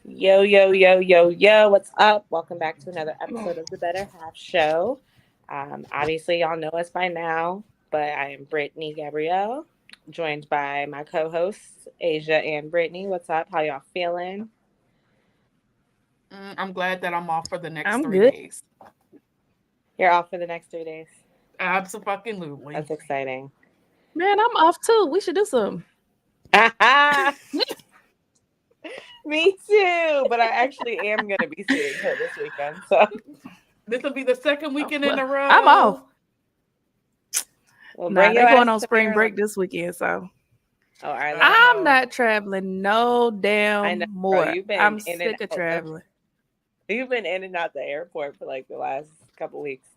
Yo, yo, yo, yo, yo, what's up? Welcome back to another episode of the Better Half Show. Obviously, y'all know us by now, but I am Brittany Gabrielle, joined by my co hosts, Asia and Brittany. What's up? How y'all feeling? I'm glad that I'm off for the next I'm three good. days. You're off for the next 3 days. Absolutely. That's exciting. Man, I'm off too. We should do some. Me too, but I actually am going to be seeing her this weekend. So This will be the second Oh, weekend in well, a I'm off. row. we'll Nah, bring your they going ass on to spring break Maryland. this weekend, so Oh, are they? I'm not traveling no I know, damn bro. more. You've been I'm in and sick of out of traveling. You've been in and out the airport for like the last couple weeks.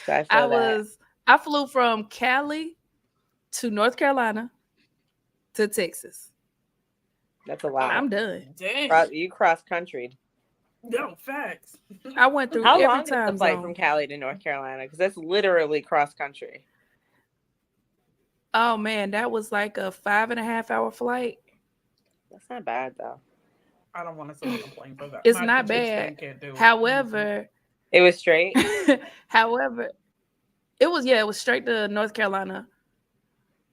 So I I feel that. was I flew from Cali to North Carolina to Texas. That's a Oh, lot. I'm done. dang. You cross country. No, facts. I went through How every long is the time flight from zone. Cali to North Carolina? Because that's literally cross country. Oh man, that was like a 5.5 hour flight. That's not bad though. I don't want to sit and complain for that. It's My not bitch bad. thing can't do it. However, It was straight. however, it was straight to North Carolina.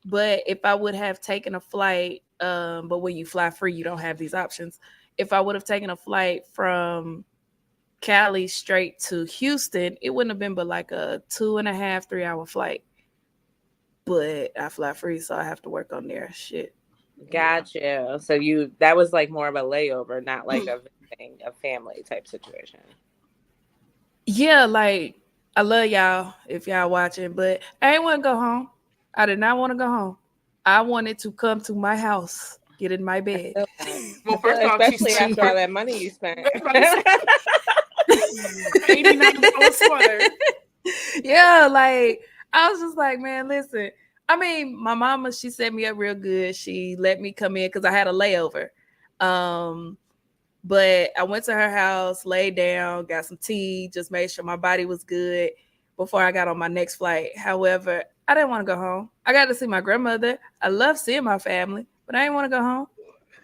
But if I would have taken a flight, but when you fly free, you don't have these options. If I would have taken a flight from Cali straight to Houston, it wouldn't have been but like a 2.5, 3 hour flight. But I fly free, so I have to work on their shit. Yeah. Got you. So that was like more of a layover, not like a visiting a family type situation. Yeah, like I love y'all if y'all watching, but I ain't want to go home. I did not want to go home. I wanted to come to my house, get in my I bed. feel that. I Well, feel, first off, she's especially after all cheaper. that money you spent. I was about to say $89 sweater. Yeah, like I was just like, man, listen. I mean, my mama, she set me up real good. She let me come in because I had a layover. Um, but I went to her house, laid down, got some tea, just made sure my body was good before I got on my next flight. However, I didn't want to go home. I got to see my grandmother. I love seeing my family, but I didn't want to go home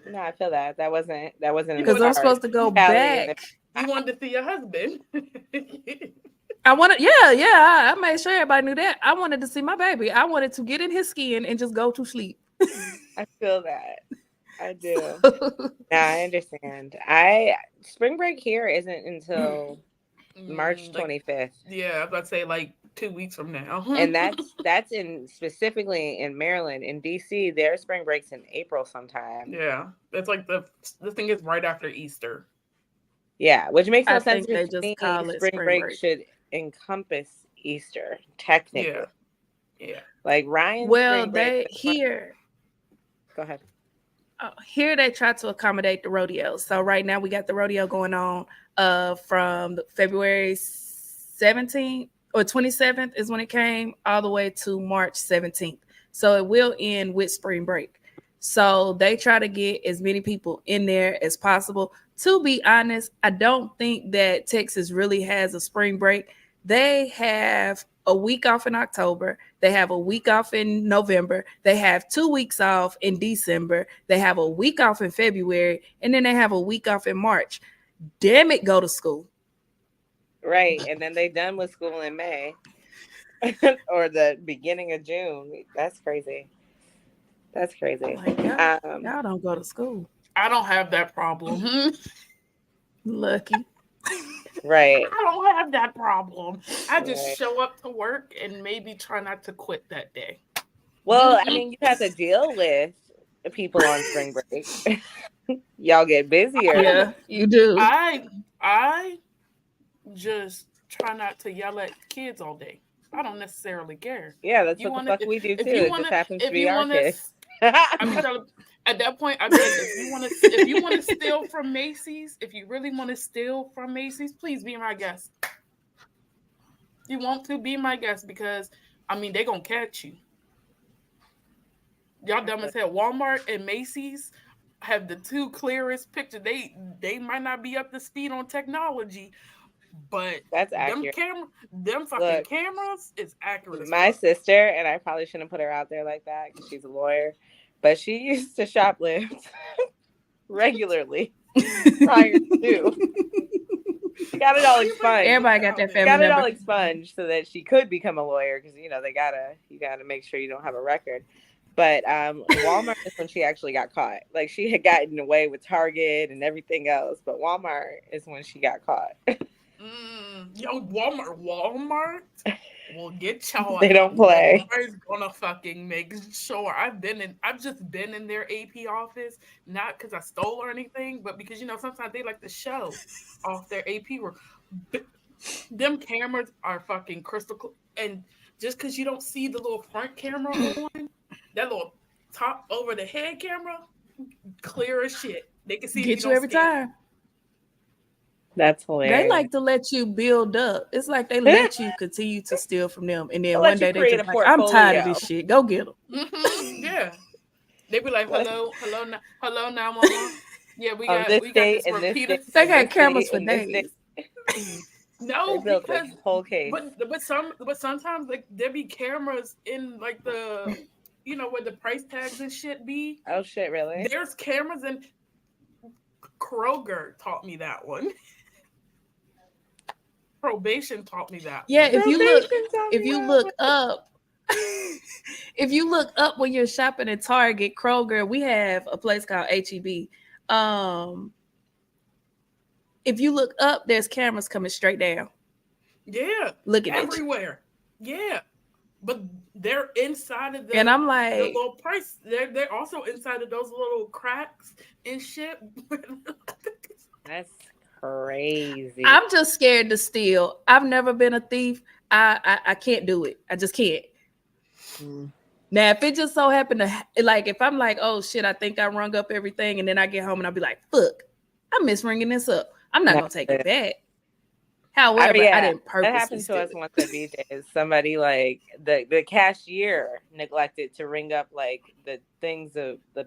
No, I feel that. That wasn't You in the because wanted I'm to, cards. supposed to go Cali and back. you wanted to see your husband. I wanted, yeah. I made sure everybody knew that. I wanted to see my baby. I wanted to get in his skin and just go to sleep. I feel that. I do. So, Yeah, I understand. I spring break here isn't until March Like, 25th. yeah, I was about to say like 2 weeks from now. And that's in specifically in Maryland. In DC, their spring breaks in April sometime. Yeah, it's like the thing is right after Easter. Yeah, which makes no I sense think because they to just me, call it spring spring break break. should encompass Easter, technically. Yeah, yeah. Like Ryan's Well, spring break they this month. here Go ahead. here they try to accommodate the rodeo. So right now we got the rodeo going on from February 17th or 27th is when it came all the way to March 17th. So it will end with spring break. So they try to get as many people in there as possible. To be honest, I don't think that Texas really has a spring break. They have a week off in October. They have a week off in November. They have 2 weeks off in December. They have a week off in February. And then they have a week off in March. Damn it, go to school. Right, and then they done with school in May or the beginning of June. That's crazy. That's crazy. Like, Um, y'all don't go to school. I don't have that problem. Lucky. right, I don't have that problem. I just right. show up to work and maybe try not to quit that day. Well, I mean, you have to deal with people on spring break. Y'all get busier. Yeah, you do. I just try not to yell at kids all day. I don't necessarily care. Yeah, that's You what the want fuck to we do too. if you It want just to happens to if be you our want to kids. I be telling at that point I'd be like if you want to steal from Macy's, if you really want to steal from Macy's, please be my guest. You want to be my guest because I mean they gonna catch you. Y'all dumb as hell. Walmart and Macy's have the two clearest pictures. They might not be up to speed on technology, but That's accurate. them fucking Look, cameras is accurate as my fuck. sister, and I probably shouldn't put her out there like that because she's a lawyer, but she used to shoplift regularly prior to. She got it all expunged. Everybody got that family Got it member. all expunged so that she could become a lawyer because you gotta make sure you don't have a record. But Walmart is when she actually got caught. Like she had gotten away with Target and everything else, but Walmart is when she got caught. Yo, Walmart will get y'all. They don't play. Walmart's gonna fucking make sure. I've just been in their AP office, not because I stole or anything, but because sometimes they like to show off their AP work. Them cameras are fucking crystal clear, and just because you don't see the little front camera on, that little top over the head camera, clear as shit. They can see Get you every time. That's hilarious. They like to let you build up. It's like they let you continue to steal from them, and then one day they just like, "I'm tired of this shit. Go get them." Mm-hmm. Yeah, they be like, "Hello, 911." Yeah, we got this repeated. They got cameras for days. No, because whole case. But sometimes like there be cameras in like the where the price tags and shit be. Oh shit, really? There's cameras in Kroger taught me that one. Probation taught me that. Yeah, if you look up when you're shopping at Target, Kroger, we have a place called HEB. If you look up, there's cameras coming straight down. Yeah, looking everywhere. Yeah, but they're inside of the and I'm like, the little price. They're also inside of those little cracks and shit. That's crazy. I'm just scared to steal. I've never been a thief. I can't do it. I just can't. Now, if it just so happened to, like, if I'm like, oh shit, I think I rung up everything, and then I get home and I'll be like, fuck, I miss ringing this up. I'm not gonna take it back. However, I didn't purposely. That happened to us once at BJ's. Somebody like the cashier neglected to ring up like the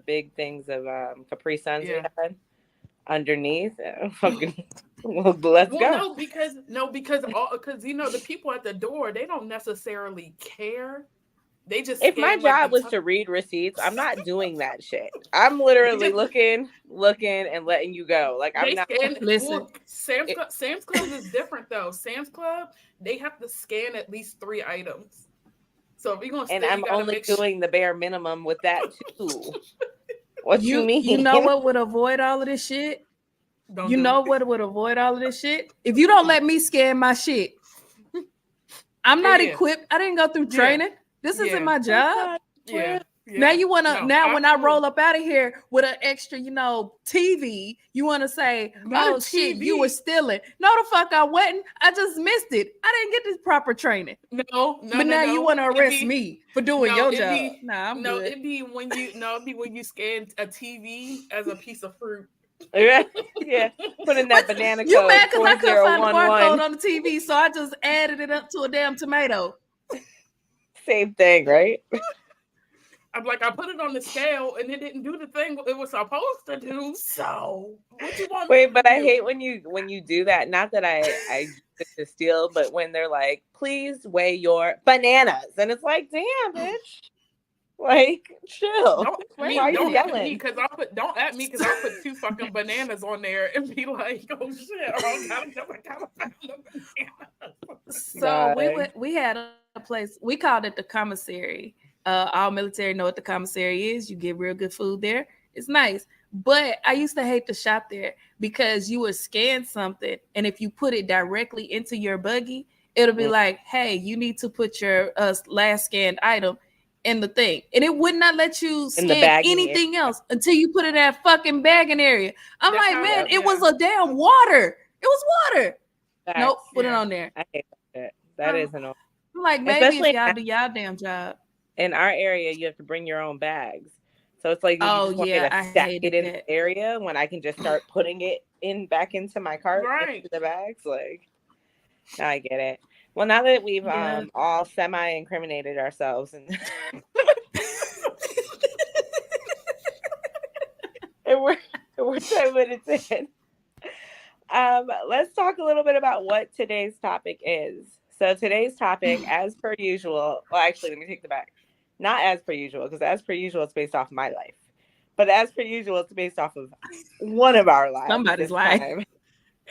big things of Capri Suns we had underneath. Fucking let's go. Because the people at the door, they don't necessarily care. They just if my job was to read receipts, I'm not doing that shit. I'm literally looking and letting you go. Like I'm not. Listen, Sam's Club is different though. Sam's Club, they have to scan at least 3 items. So if you're gonna, and I'm only doing the bare minimum with that too. What you mean? You know what would avoid all of this shit? What would avoid all of this shit? If you don't let me scan my shit, I'm not equipped. I didn't go through training. This isn't my job. Yeah. Now you want to, when I roll up out of here with an extra, TV, you want to say, oh shit, you were stealing. No, the fuck I wasn't. I just missed it. I didn't get this proper training. No. But now you want to arrest me for doing your job. I'm good. It'd be when you scan a TV as a piece of fruit. Yeah, put in that banana code. You mad because I couldn't find the barcode on the TV, so I just added it up to a damn tomato. Same thing, right? I'm like, I put it on the scale and it didn't do the thing it was supposed to do. So what you want? Wait, but I hate when you do that. Not that I to steal, but when they're like, please weigh your bananas, and it's like, damn, bitch, like chill. Don't at me because I put 2 fucking bananas on there and be like, oh shit, I gotta find the bananas. So we had a place, we called it the commissary. All military know what the commissary is. You get real good food there. It's nice. But I used to hate to shop there because you would scan something, and if you put it directly into your buggy, it'll be like, hey, you need to put your last scanned item in the thing. And it would not let you scan anything else until you put it in that fucking bagging area. I'm like, man, it was a damn water. It was water. Nope, put it on there. I hate that. That is annoying. I'm like, maybe especially if y'all do y'all damn job. In our area, you have to bring your own bags. So it's like, I stack it in the area when I can just start putting it back into my cart, into the bags. Like, now I get it. Well, now that we've all semi-incriminated ourselves and we're 10 minutes in, let's talk a little bit about what today's topic is. So today's topic, as per usual, well, actually, let me take the back. Not as per usual, because as per usual, it's based off my life. But as per usual, it's based off of one of our lives. Somebody's lying.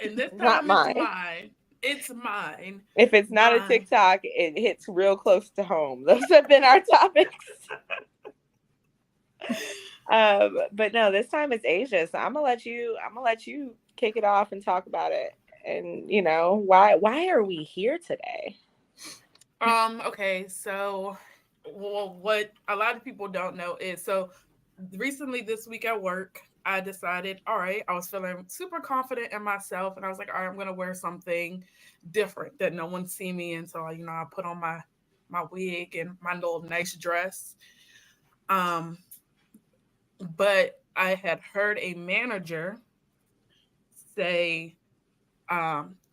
And this Not time mine. it's mine. It's mine. If it's not a TikTok, it hits real close to home. Those have been our topics. But no, this time it's Asia. So I'm gonna let you kick it off and talk about it. And why are we here today? Okay, so what a lot of people don't know is, so recently this week at work, I decided, all right, I was feeling super confident in myself, and I was like, all right, I'm gonna wear something different that no one's seen me in. So I put on my wig and my little nice dress. But I had heard a manager say,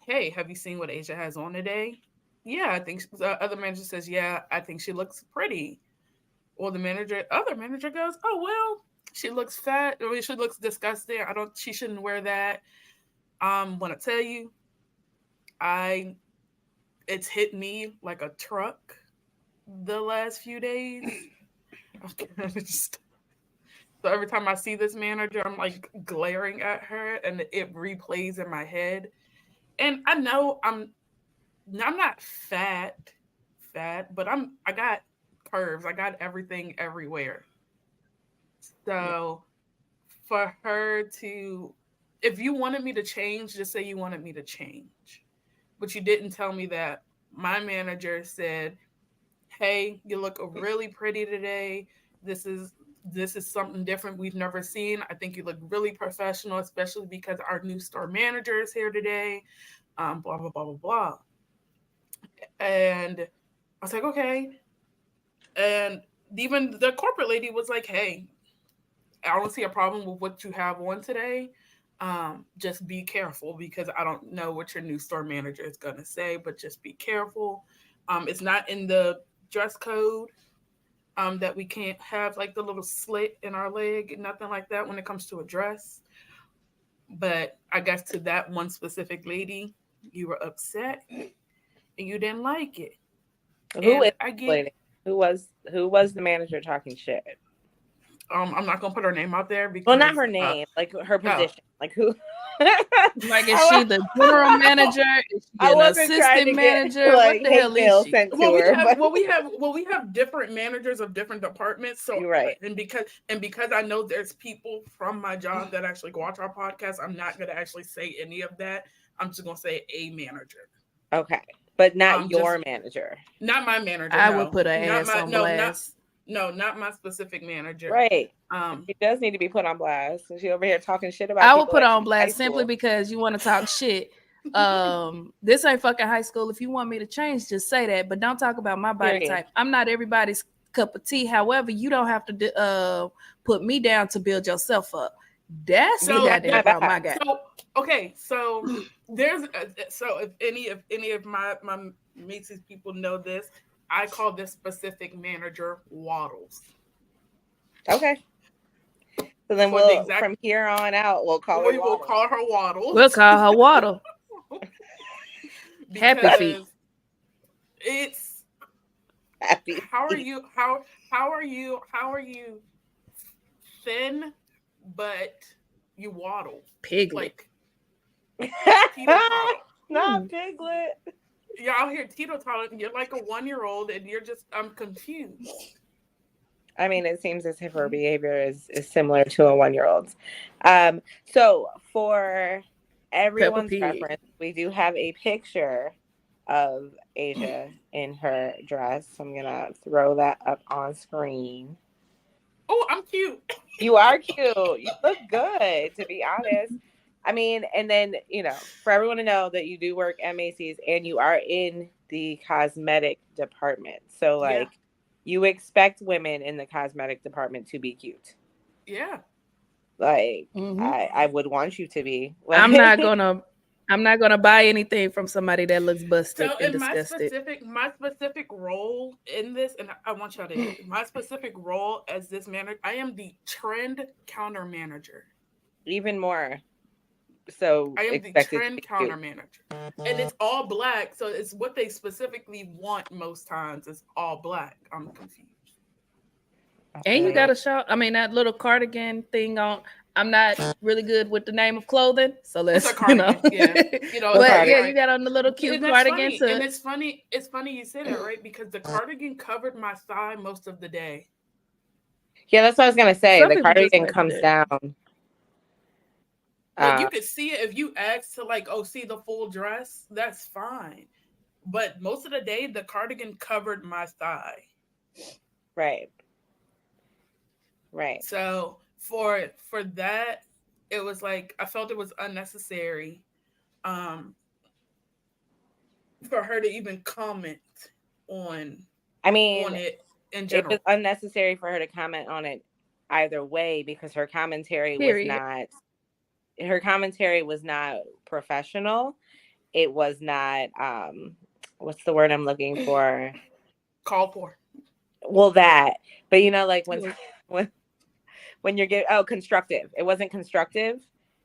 hey, have you seen what Asia has on today? Yeah, I think the other manager says, yeah, I think she looks pretty. Well, the other manager goes, oh, well, she looks fat. I mean, she looks disgusting. She shouldn't wear that. Want to tell you, it's hit me like a truck the last few days. So every time I see this manager, I'm like glaring at her, and it replays in my head. And I know I'm not fat, but I got curves. I got everything everywhere. So for her to, if you wanted me to change, just say you wanted me to change. But you didn't tell me that. My manager said, hey, you look really pretty today. This is something different we've never seen. I think you look really professional, especially because our new store manager is here today. Blah, blah, blah, blah, blah. And I was like, okay. And even the corporate lady was like, hey, I don't see a problem with what you have on today. Just be careful, because I don't know what your new store manager is going to say, but just be careful. It's not in the dress code that we can't have like the little slit in our leg, nothing like that when it comes to a dress. But I guess to that one specific lady, you were upset and you didn't like it. Who was the manager talking shit? I'm not gonna put her name out there because, well, not her name, like her position, like who? Like, is she the general manager? Is she an assistant manager? What the hell is she? We have different managers of different departments. So you're right. And because I know there's people from my job that actually watch our podcast, I'm not gonna actually say any of that. I'm just gonna say a manager. Okay, but not your manager. Not my manager. I would put her ass on blast. Not my specific manager. Right. She does need to be put on blast. She over here talking shit about. I would put her on blast simply because you want to talk shit. This ain't fucking high school. If you want me to change, just say that. But don't talk about my body type. I'm not everybody's cup of tea. However, you don't have to put me down to build yourself up. That's the goddamn problem I got. So there's if any of my Macy's people know this, I call this specific manager Waddles. Okay. So then from here on out, we'll call her Waddles. We'll call her Waddle. Happy feet. It's happy. How are you thin, but you waddle? Piglet. Like not Piglet. You're out here teeter-tottering. You're like a 1-year-old, and I'm confused. I mean, it seems as if her behavior is similar to a 1-year-old's. So for everyone's reference, we do have a picture of Asia in her dress. So I'm gonna throw that up on screen. Oh, I'm cute. You are cute. You look good, to be honest. I mean, and then, for everyone to know that you do work at Macy's and you are in the cosmetic department. So, you expect women in the cosmetic department to be cute. Yeah. Like, I would want you to be. Like, I'm not gonna buy anything from somebody that looks busted and disgusted. My specific role in this, and I want y'all to get my specific role as this manager, I am the trend counter manager. Even more. So I am the trend counter manager. And it's all black, so it's what they specifically want most times. It's all black. I'm confused. And you got a short, I mean, that little cardigan thing on. I'm not really good with the name of clothing, so let's, It's a cardigan, yeah. But yeah, you got on the little cute and that's cardigan. Funny. And it's funny you say that, right? Because the cardigan covered my thigh most of the day. Yeah, that's what I was gonna say. The cardigan comes down. Like you could see it if you ask to like, see the full dress, that's fine. But most of the day, the cardigan covered my thigh. Right. So for that, it was like I felt it was unnecessary, for her to even comment on. I mean, on it in general. It was unnecessary for her to comment on it either way because her commentary was not professional. It was not what's the word I'm looking for? Called for. Well, that, but like when you're getting constructive. It wasn't constructive.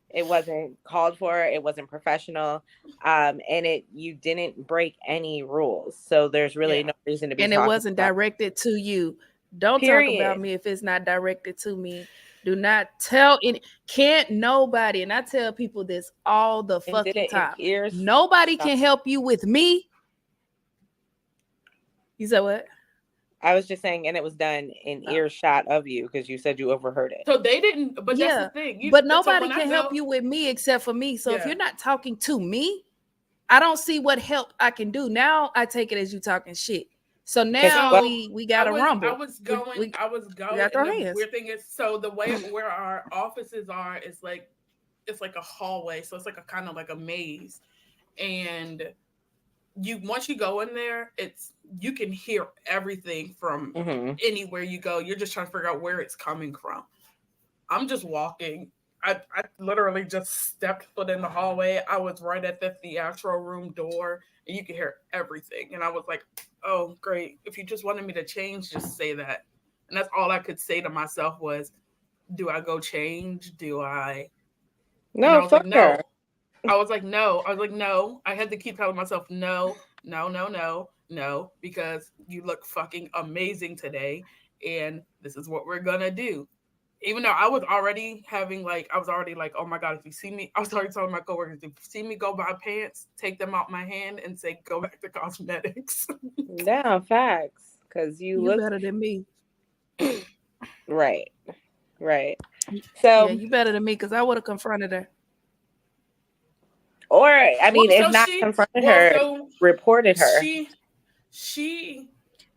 It wasn't called for. It wasn't professional. And you didn't break any rules. So there's really no reason to be. And it wasn't directed to you. Don't talk about me if it's not directed to me. Do not tell any. Can't nobody. And I tell people this all the fucking time. Nobody can help you with me. You said what? I was just saying, and it was done in earshot of you because you said you overheard it. So they didn't, but that's the thing. But nobody can help you with me except for me. So if you're not talking to me, I don't see what help I can do. Now I take it as you talking shit. So now we got a rumble. I was going. Got our hands. Weird thing is, so the way where our offices are is like, it's like a hallway. So it's like a kind of like a maze, and once you go in there, you can hear everything from anywhere you go. You're just trying to figure out where it's coming from. I'm just walking. I literally just stepped foot in the hallway. I was right at the theatrical room door, and you could hear everything. And I was like, oh, great. If you just wanted me to change, just say that. And that's all I could say to myself was, do I go change? Do I? No, fuck her. I was like, no. I had to keep telling myself, no, because you look fucking amazing today, and this is what we're gonna do. Even though I was already like, oh my God, if you see me, I was already telling my coworkers, if you see me go buy pants, take them out my hand and say, go back to cosmetics. No, facts. Because you look better than me. Right. So you better than me because I would have confronted her. Or, I mean, confronted her, reported her. She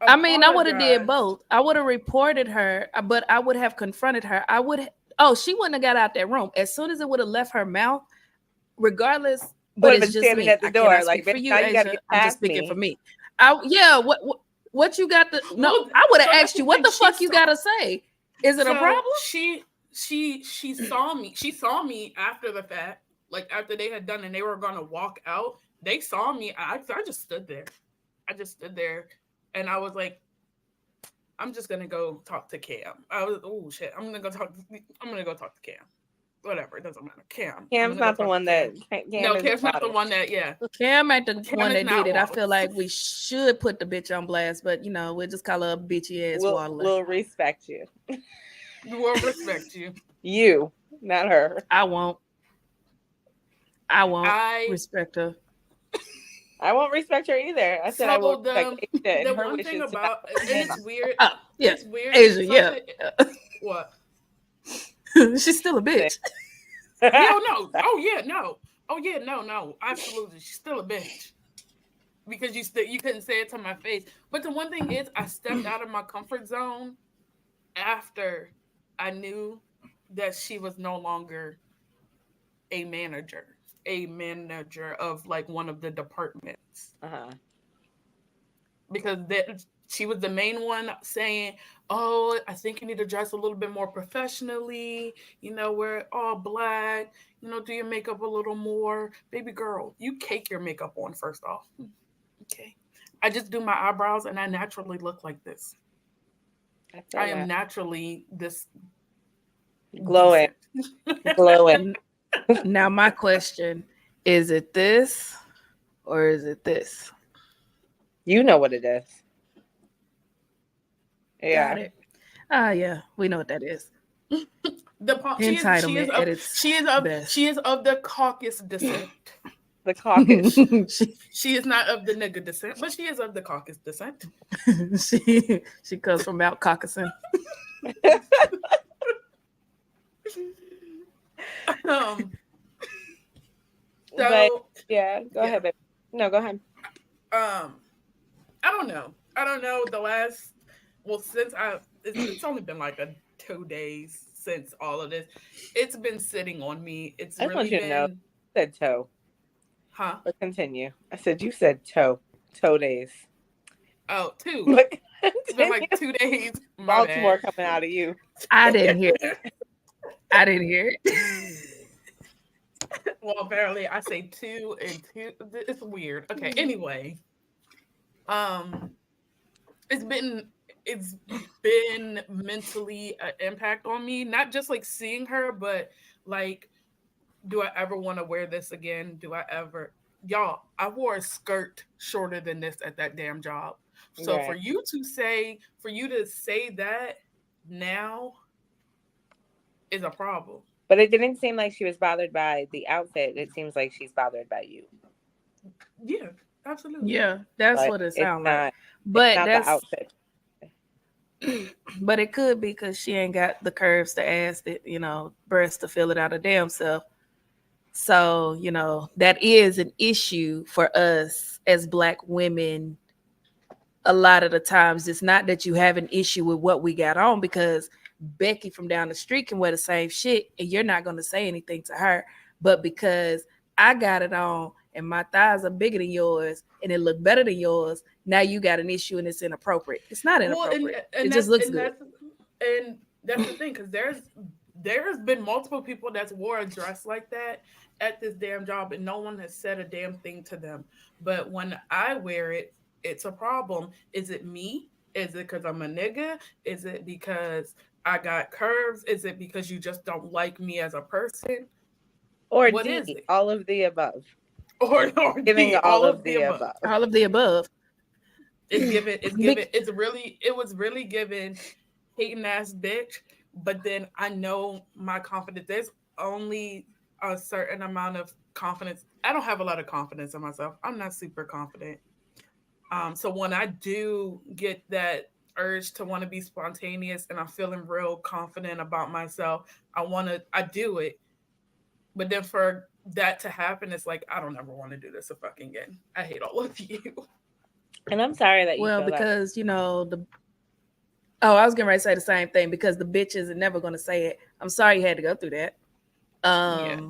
I mean, I would have did both. I would have reported her, but I would have confronted her. She wouldn't have got out that room. As soon as it would have left her mouth, regardless, but it's just me. At the door, like, for you, now you gotta Asia, get I'm just past speaking me. for me. What you got to no, I would have asked you, what the fuck you gotta say? Is it a problem? She saw me. She saw me after the fact. Like after they had done and they were gonna walk out, they saw me. I just stood there. And I was like, I'm just gonna go talk to Cam. I was, oh shit, I'm gonna go talk to Cam. Whatever, it doesn't matter. Cam's not the one that. Cam's not the one that. Yeah, Cam ain't the one that did it. I feel like we should put the bitch on blast, but we'll just call her a bitchy ass waddler. We'll respect you. We'll respect you. You, not her. I won't respect her. I won't respect her either. I said I won't respect Asia. The one thing about and it's weird. It's weird. Asia, yeah. What? She's still a bitch. No. Oh yeah, no. Absolutely, she's still a bitch. Because you couldn't say it to my face. But the one thing is, I stepped out of my comfort zone after I knew that she was no longer a manager of like one of the departments. Because she was the main one saying, oh, I think you need to dress a little bit more professionally, wear all black, do your makeup a little more. Baby girl, you cake your makeup on first off. Okay. I just do my eyebrows and I naturally look like this. I am naturally this glowing. Now my question, is it this or is it this? You know what it is. Yeah. Got it. Yeah, we know what that is. She is Entitlement of at its she is of best. she is of the caucus descent. The caucus. She is not of the nigga descent, but she is of the caucus descent. she comes from Mount Caucasus. Um, But so yeah, go ahead, baby. No, go ahead. I don't know. Since it's only been like 2 days since all of this. It's been sitting on me. It's I just want really you to know, been, you said toe. huh? But continue. I said you said toe. Toe days. Oh, two. But It's been continue. like 2 days. My Baltimore bad. coming out of you. I didn't hear it. I didn't hear it. Well, apparently I say two and two. It's weird. Okay. Anyway, um, it's been it's been mentally an impact on me. Not just like seeing her, but like, do I ever want to wear this again? Do I ever? Y'all, I wore a skirt shorter than this at that damn job. So Right. for you to say that now is a problem. But it didn't seem like she was bothered by the outfit. It seems like she's bothered by you. Yeah, absolutely. Yeah, that's But what it it's sounds not. like. It's But not the outfit. but it could be because she ain't got the curves to ask it, breast to fill it out of damn self. So, that is an issue for us as Black women. A lot of the times, it's not that you have an issue with what we got on, because Becky from down the street can wear the same shit and you're not going to say anything to her. But because I got it on and my thighs are bigger than yours and it look better than yours, now you got an issue and it's inappropriate. It's not inappropriate. And It just looks and good. that's the thing, because there's been multiple people that's wore a dress like that at this damn job, and no one has said a damn thing to them. But when I wear it, it's a problem. Is it me? Is it because I'm a nigga? Is it because I got curves? Is it because you just don't like me as a person? Or What D, is it? all of the above. Or Giving D, all all of of the the above. above. All of the above. It was really given hating ass bitch. But then I know my confidence. There's only a certain amount of confidence. I don't have a lot of confidence in myself. I'm not super confident. So when I do get that urge to want to be spontaneous and I'm feeling real confident about myself, I do it. But then for that to happen, it's like, I don't ever want to do this fucking again. I hate all of you. And I'm sorry that you Well, feel that. because I was getting ready to say the same thing, because the bitches are never going to say it. I'm sorry you had to go through that. But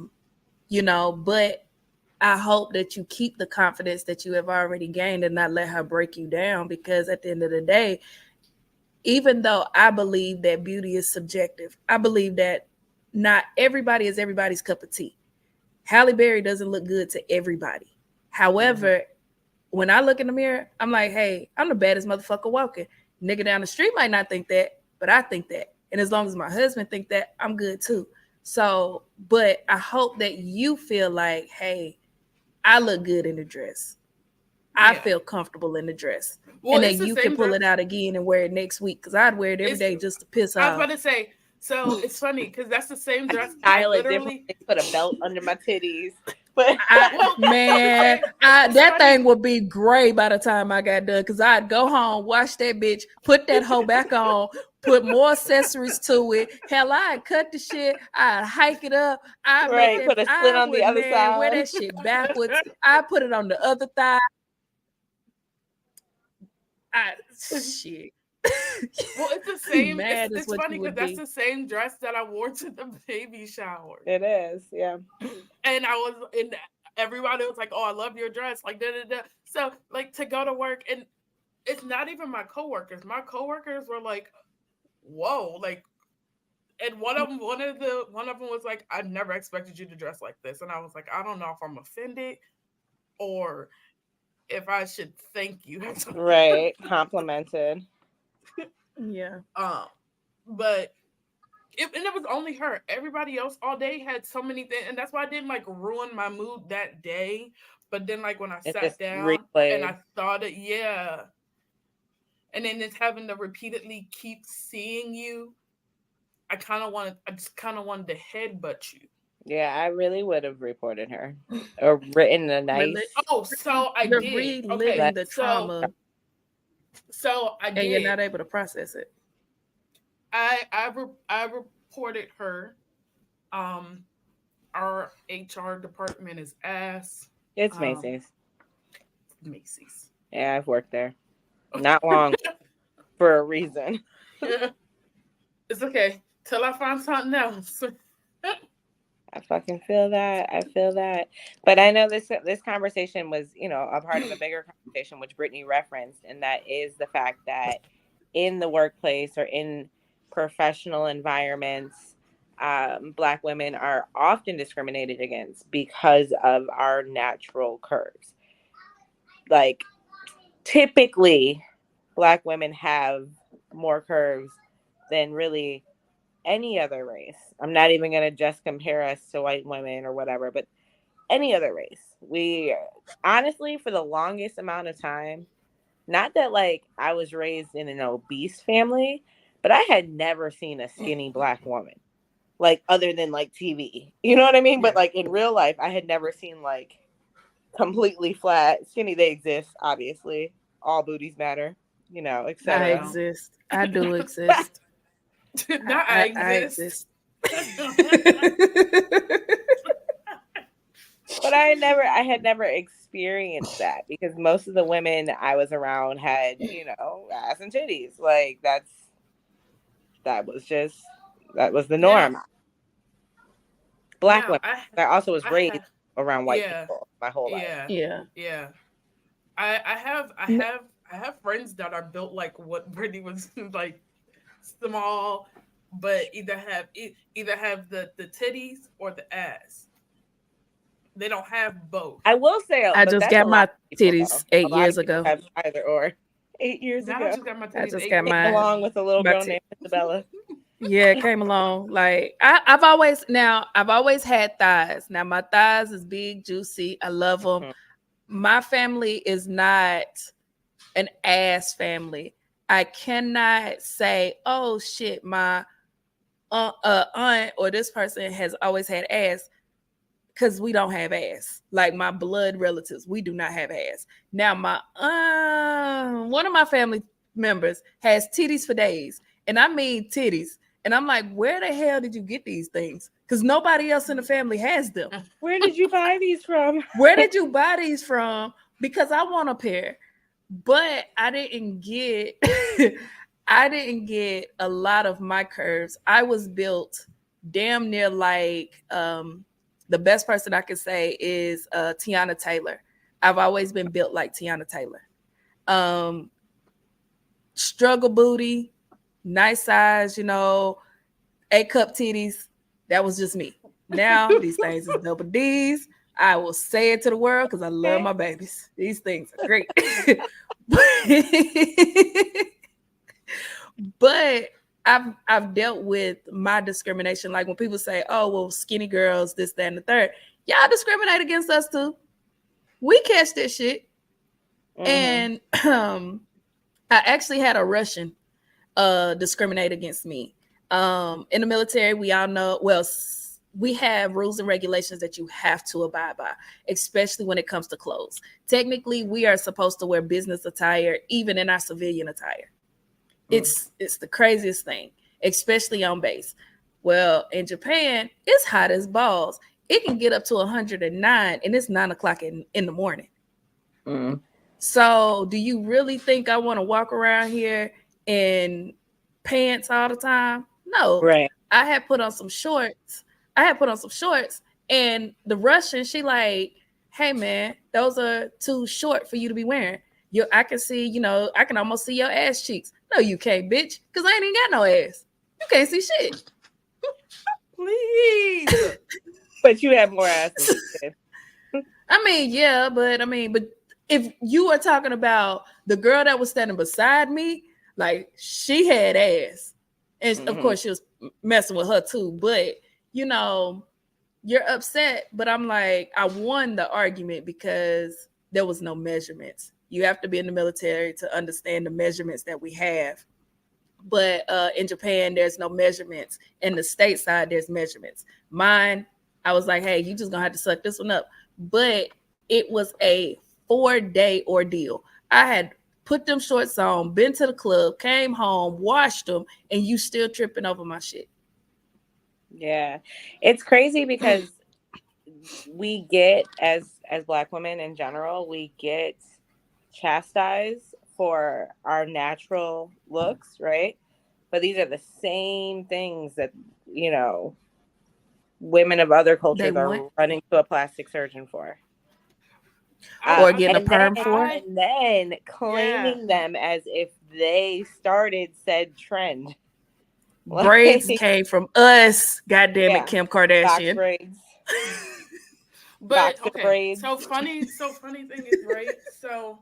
I hope that you keep the confidence that you have already gained and not let her break you down, because at the end of the day, even though I believe that beauty is subjective, I believe that not everybody is everybody's cup of tea. Halle Berry doesn't look good to everybody. However, when I look in the mirror, I'm like, hey, I'm the baddest motherfucker walking. Nigga down the street might not think that, but I think that. And as long as my husband think that, I'm good too. So, but I hope that you feel like, hey, I look good in the dress. I feel comfortable in the dress. Well, and that you can pull it out again and wear it next week, because I'd wear it every day just to piss off. I was about to say, so it's funny because that's the same dress. I literally put a belt under my titties. But that thing would be gray by the time I got done, because I'd go home, wash that bitch, put that hoe back on, put more accessories to it. Hell, I'd cut the shit, I'd hike it up, I'd put a slit on the other side. Wear that shit backwards. I put it on the other thigh. Shit. Well, it's the same. It's funny because that's the same dress that I wore to the baby shower. It is, yeah. And I was in. Everybody was like, "Oh, I love your dress!" Like da da da. So like to go to work, and it's not even my coworkers. My coworkers were like, "Whoa!" Like, and one of them was like, "I never expected you to dress like this," and I was like, "I don't know if I'm offended or if I should thank you." Right, complimented. Yeah. But it was only her. Everybody else all day had so many things, and that's why I didn't like ruin my mood that day. But then, like when I sat down and I thought it, and then it's having to repeatedly keep seeing you, I just kind of wanted to headbutt you. Yeah, I really would have reported her or written a nice. Oh, so I You're did. reliving Okay, the trauma, so I and did. you're not able to process it. I reported her. Our HR department is ass. It's Macy's. Macy's. Yeah, I've worked there. Not long for a reason. Yeah. It's okay till I find something else. I fucking feel that. I feel that. But I know this conversation was, you know, a part of a bigger conversation, which Brittany referenced, and that is the fact that in the workplace or in professional environments, Black women are often discriminated against because of our natural curves. Like, typically, Black women have more curves than really any other race. I'm not even going to just compare us to white women or whatever, but any other race. We honestly, for the longest amount of time, not that like I was raised in an obese family, but I had never seen a skinny Black woman, like other than like TV. You know what I mean? Yeah. But like in real life, I had never seen like completely flat, skinny. They exist, obviously. All booties matter, you know, I etc. exist. I do exist. Not I exist. But I had never experienced that because most of the women I was around had, you know, ass and titties. Like that was the norm. Now, Black now, women. I also was raised have, around white yeah, people my whole life. Yeah. I have friends that are built like what Brittany was like, small, but either have the titties or the ass. They don't have both. I will say, I but just that's got a my lot of people, titties though. 8 A lot years of people ago. have either or. 8 years Now ago. I just got my titties. I just got my along with a little my girl ti- named Isabella. Yeah, it came along. Like I've always had thighs. Now my thighs is big, juicy. I love them. Mhm. My family is not an ass family. I cannot say, oh shit, my aunt or this person has always had ass, because we don't have ass. Like my blood relatives, we do not have ass. Now my one of my family members has titties for days, and I mean titties. And I'm like, where the hell did you get these things? Because nobody else in the family has them. Where did you buy these from? Where did you buy these from? Because I want a pair, but I didn't get I didn't get a lot of my curves. I was built damn near like the best person I could say is Tiana Taylor. I've always been built like Tiana Taylor. Struggle booty, nice size, you know, A-cup titties. That was just me. Now these things is double D's. I will say it to the world because I love my babies. These things are great. But I've dealt with my discrimination. Like when people say, oh, well, skinny girls, this, that, and the third. Y'all discriminate against us too. We catch this shit. Mm-hmm. And I actually had a Russian discriminate against me. In the military, we all know, well, we have rules and regulations that you have to abide by, especially when it comes to clothes. Technically, we are supposed to wear business attire, even in our civilian attire. It's the craziest thing, especially on base. Well, in Japan, it's hot as balls. It can get up to 109, and it's 9 o'clock in the morning. Mm. So do you really think I want to walk around here in pants all the time? No. Right. I had put on some shorts. And the Russian, she like, hey man, those are too short for you to be wearing. I can see, you know, I can almost see your ass cheeks. No, you can't, bitch, because I ain't even got no ass. You can't see shit. Please. But you have more ass than you did. I mean, yeah, but if you are talking about the girl that was standing beside me, like she had ass. And of course she was messing with her too. But, you know, you're upset. But I'm like, I won the argument because there was no measurements. You have to be in the military to understand the measurements that we have. But in Japan, there's no measurements. In the stateside, there's measurements. Mine, I was like, hey, you just gonna have to suck this one up. But it was a 4-day ordeal. I had put them shorts on, been to the club, came home, washed them, and you still tripping over my shit. Yeah. It's crazy because we get, as Black women in general, we get chastised for our natural looks, right? But these are the same things that, you know, women of other cultures are running to a plastic surgeon for. Or getting a perm for. And then claiming them as if they started said trend. Braids came from us, goddamn it, Kim Kardashian. Box braids. But okay, so funny thing is, right? So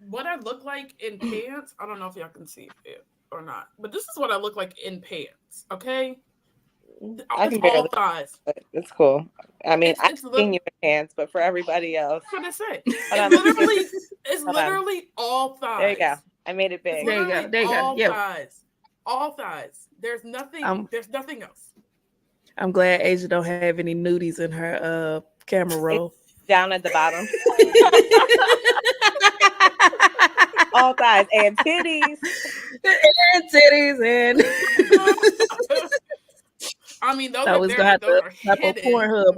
what I look like in pants, I don't know if y'all can see it or not, but this is what I look like in pants, okay? It's all thighs. It's cool. I mean, I've seen you in pants, but for everybody else. That's what I say. It's literally all thighs. There you go. I made it big. There you go. All thighs. All thighs. There's nothing else. I'm glad Asia don't have any nudies in her camera roll. It's down at the bottom. All thighs and titties. And I mean, those are there, those are hidden. Pornhub.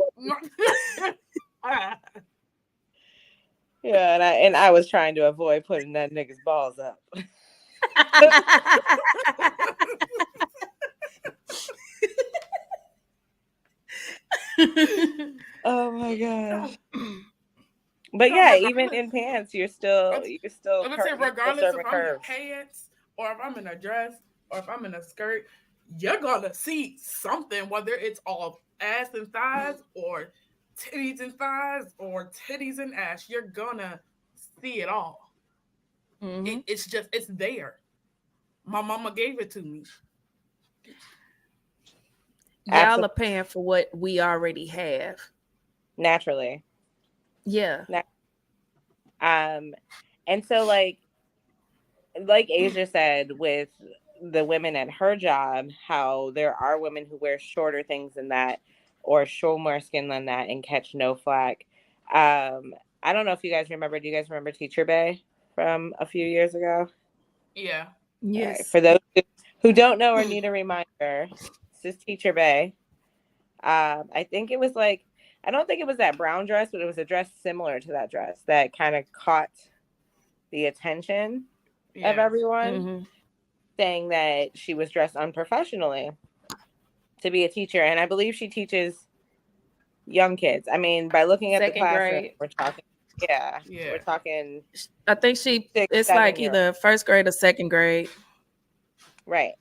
Yeah, and I was trying to avoid putting that nigga's balls up. Oh my gosh. But yeah, even in pants, you're still. I'm gonna say, regardless if I'm in pants or if I'm in a dress or if I'm in a skirt, you're gonna see something, whether it's all ass and thighs or titties and thighs or titties and ass. You're gonna see it all. Mm-hmm. It's there. My mama gave it to me. Y'all are paying for what we already have. Naturally. Yeah. And so like Asia said with the women at her job, how there are women who wear shorter things than that or show more skin than that and catch no flack. I don't know if you guys remember. Do you guys remember Teacher Bay from a few years ago? Yeah. Yes. Right. For those who don't know or need a reminder, this is Teacher Bay. I think it was like, I don't think it was that brown dress, but it was a dress similar to that dress that kind of caught the attention of everyone, saying that she was dressed unprofessionally to be a teacher. And I believe she teaches young kids. I mean, by looking at the classroom, we're talking, we're talking. I think it's like either first grade or second grade. Right.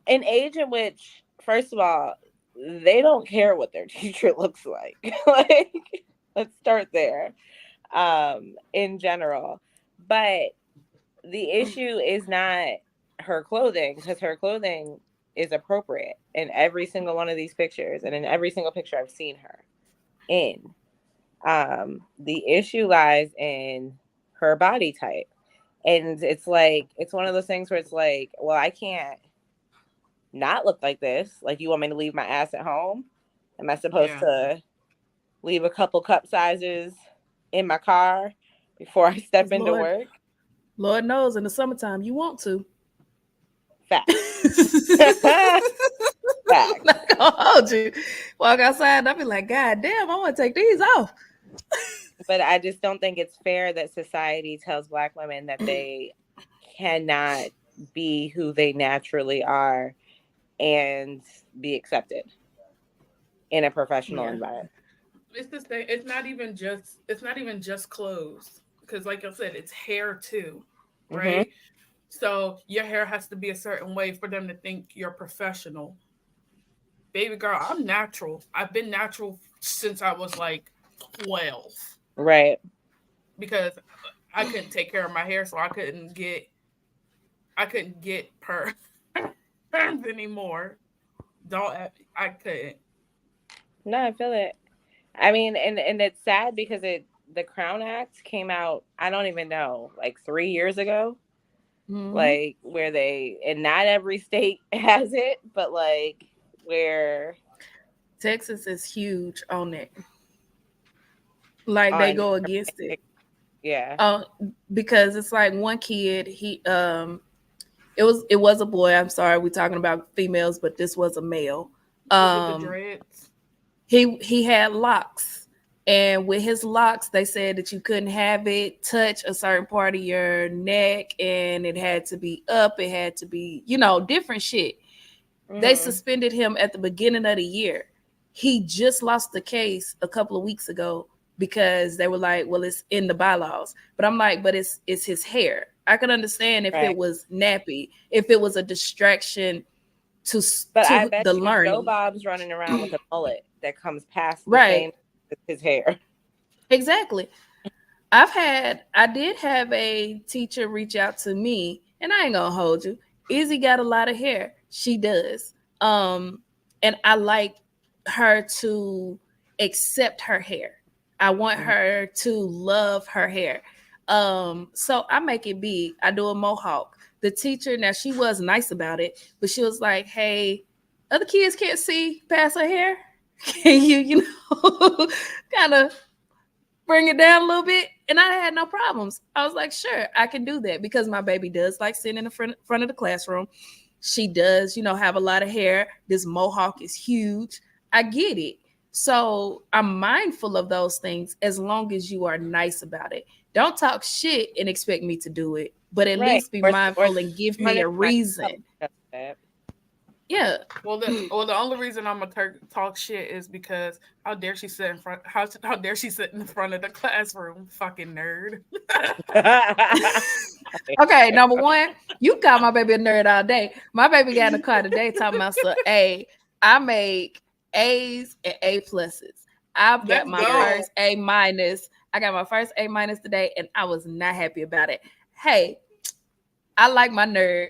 An age in which, first of all, they don't care what their teacher looks like. Like, let's start there. In general. But the issue is not her clothing, because her clothing is appropriate in every single one of these pictures and in every single picture I've seen her in. The issue lies in her body type. And it's like, it's one of those things where it's like, well, I can't not look like this. Like, you want me to leave my ass at home? Am I supposed to leave a couple cup sizes in my car before I step into work? Lord knows in the summertime you want to. Facts. I'm not gonna hold you. Walk outside and I'll be like, God damn, I want to take these off. But I just don't think it's fair that society tells Black women that they cannot be who they naturally are and be accepted in a professional environment. It's this thing. It's not even just clothes, because like I said, it's hair too, right? So your hair has to be a certain way for them to think you're professional. Baby girl, I'm natural. I've been natural since I was like 12. Right. Because I couldn't take care of my hair, so I couldn't get perms anymore. I couldn't. No, I feel it. I mean, and it's sad because the Crown Act came out, I don't even know, like 3 years ago. Mhm. Like where they, and not every state has it, but like where Texas is huge on it. Like they on, go against it. yeah. Because it's like one kid, it was a boy. I'm sorry, we're talking about females, but this was a male. Was it the dreads? He had locks, and with his locks, they said that you couldn't have it touch a certain part of your neck, and it had to be up. It had to be, different shit. They suspended him at the beginning of the year. He just lost the case a couple of weeks ago because they were like, well, it's in the bylaws. But I'm like, but it's his hair. I could understand if it was nappy, if it was a distraction to I bet the you learning. Joe Bob's running around with a mullet that comes past the same as his hair. Exactly. I did have a teacher reach out to me, and I ain't gonna hold you. Izzy got a lot of hair. She does. And I like her to accept her hair. I want her to love her hair. So I make it big. I do a mohawk. The teacher, now she was nice about it, but she was like, hey, other kids can't see past her hair. Can you kind of bring it down a little bit? And I had no problems. I was like, sure, I can do that because my baby does like sitting in the front of the classroom. She does, have a lot of hair. This mohawk is huge. I get it. So I'm mindful of those things as long as you are nice about it. Don't talk shit and expect me to do it, but at least be mindful and give me a reason. Yeah. Well, the only reason I'm gonna talk shit is because how dare she sit in front? How dare she sit in front of the classroom? Fucking nerd. Okay, number one, you call my baby a nerd all day. My baby got in the car today talking about some A. I make A's and A pluses. I've got my first A minus. I got my first A minus today, and I was not happy about it. Hey, I like my nerd.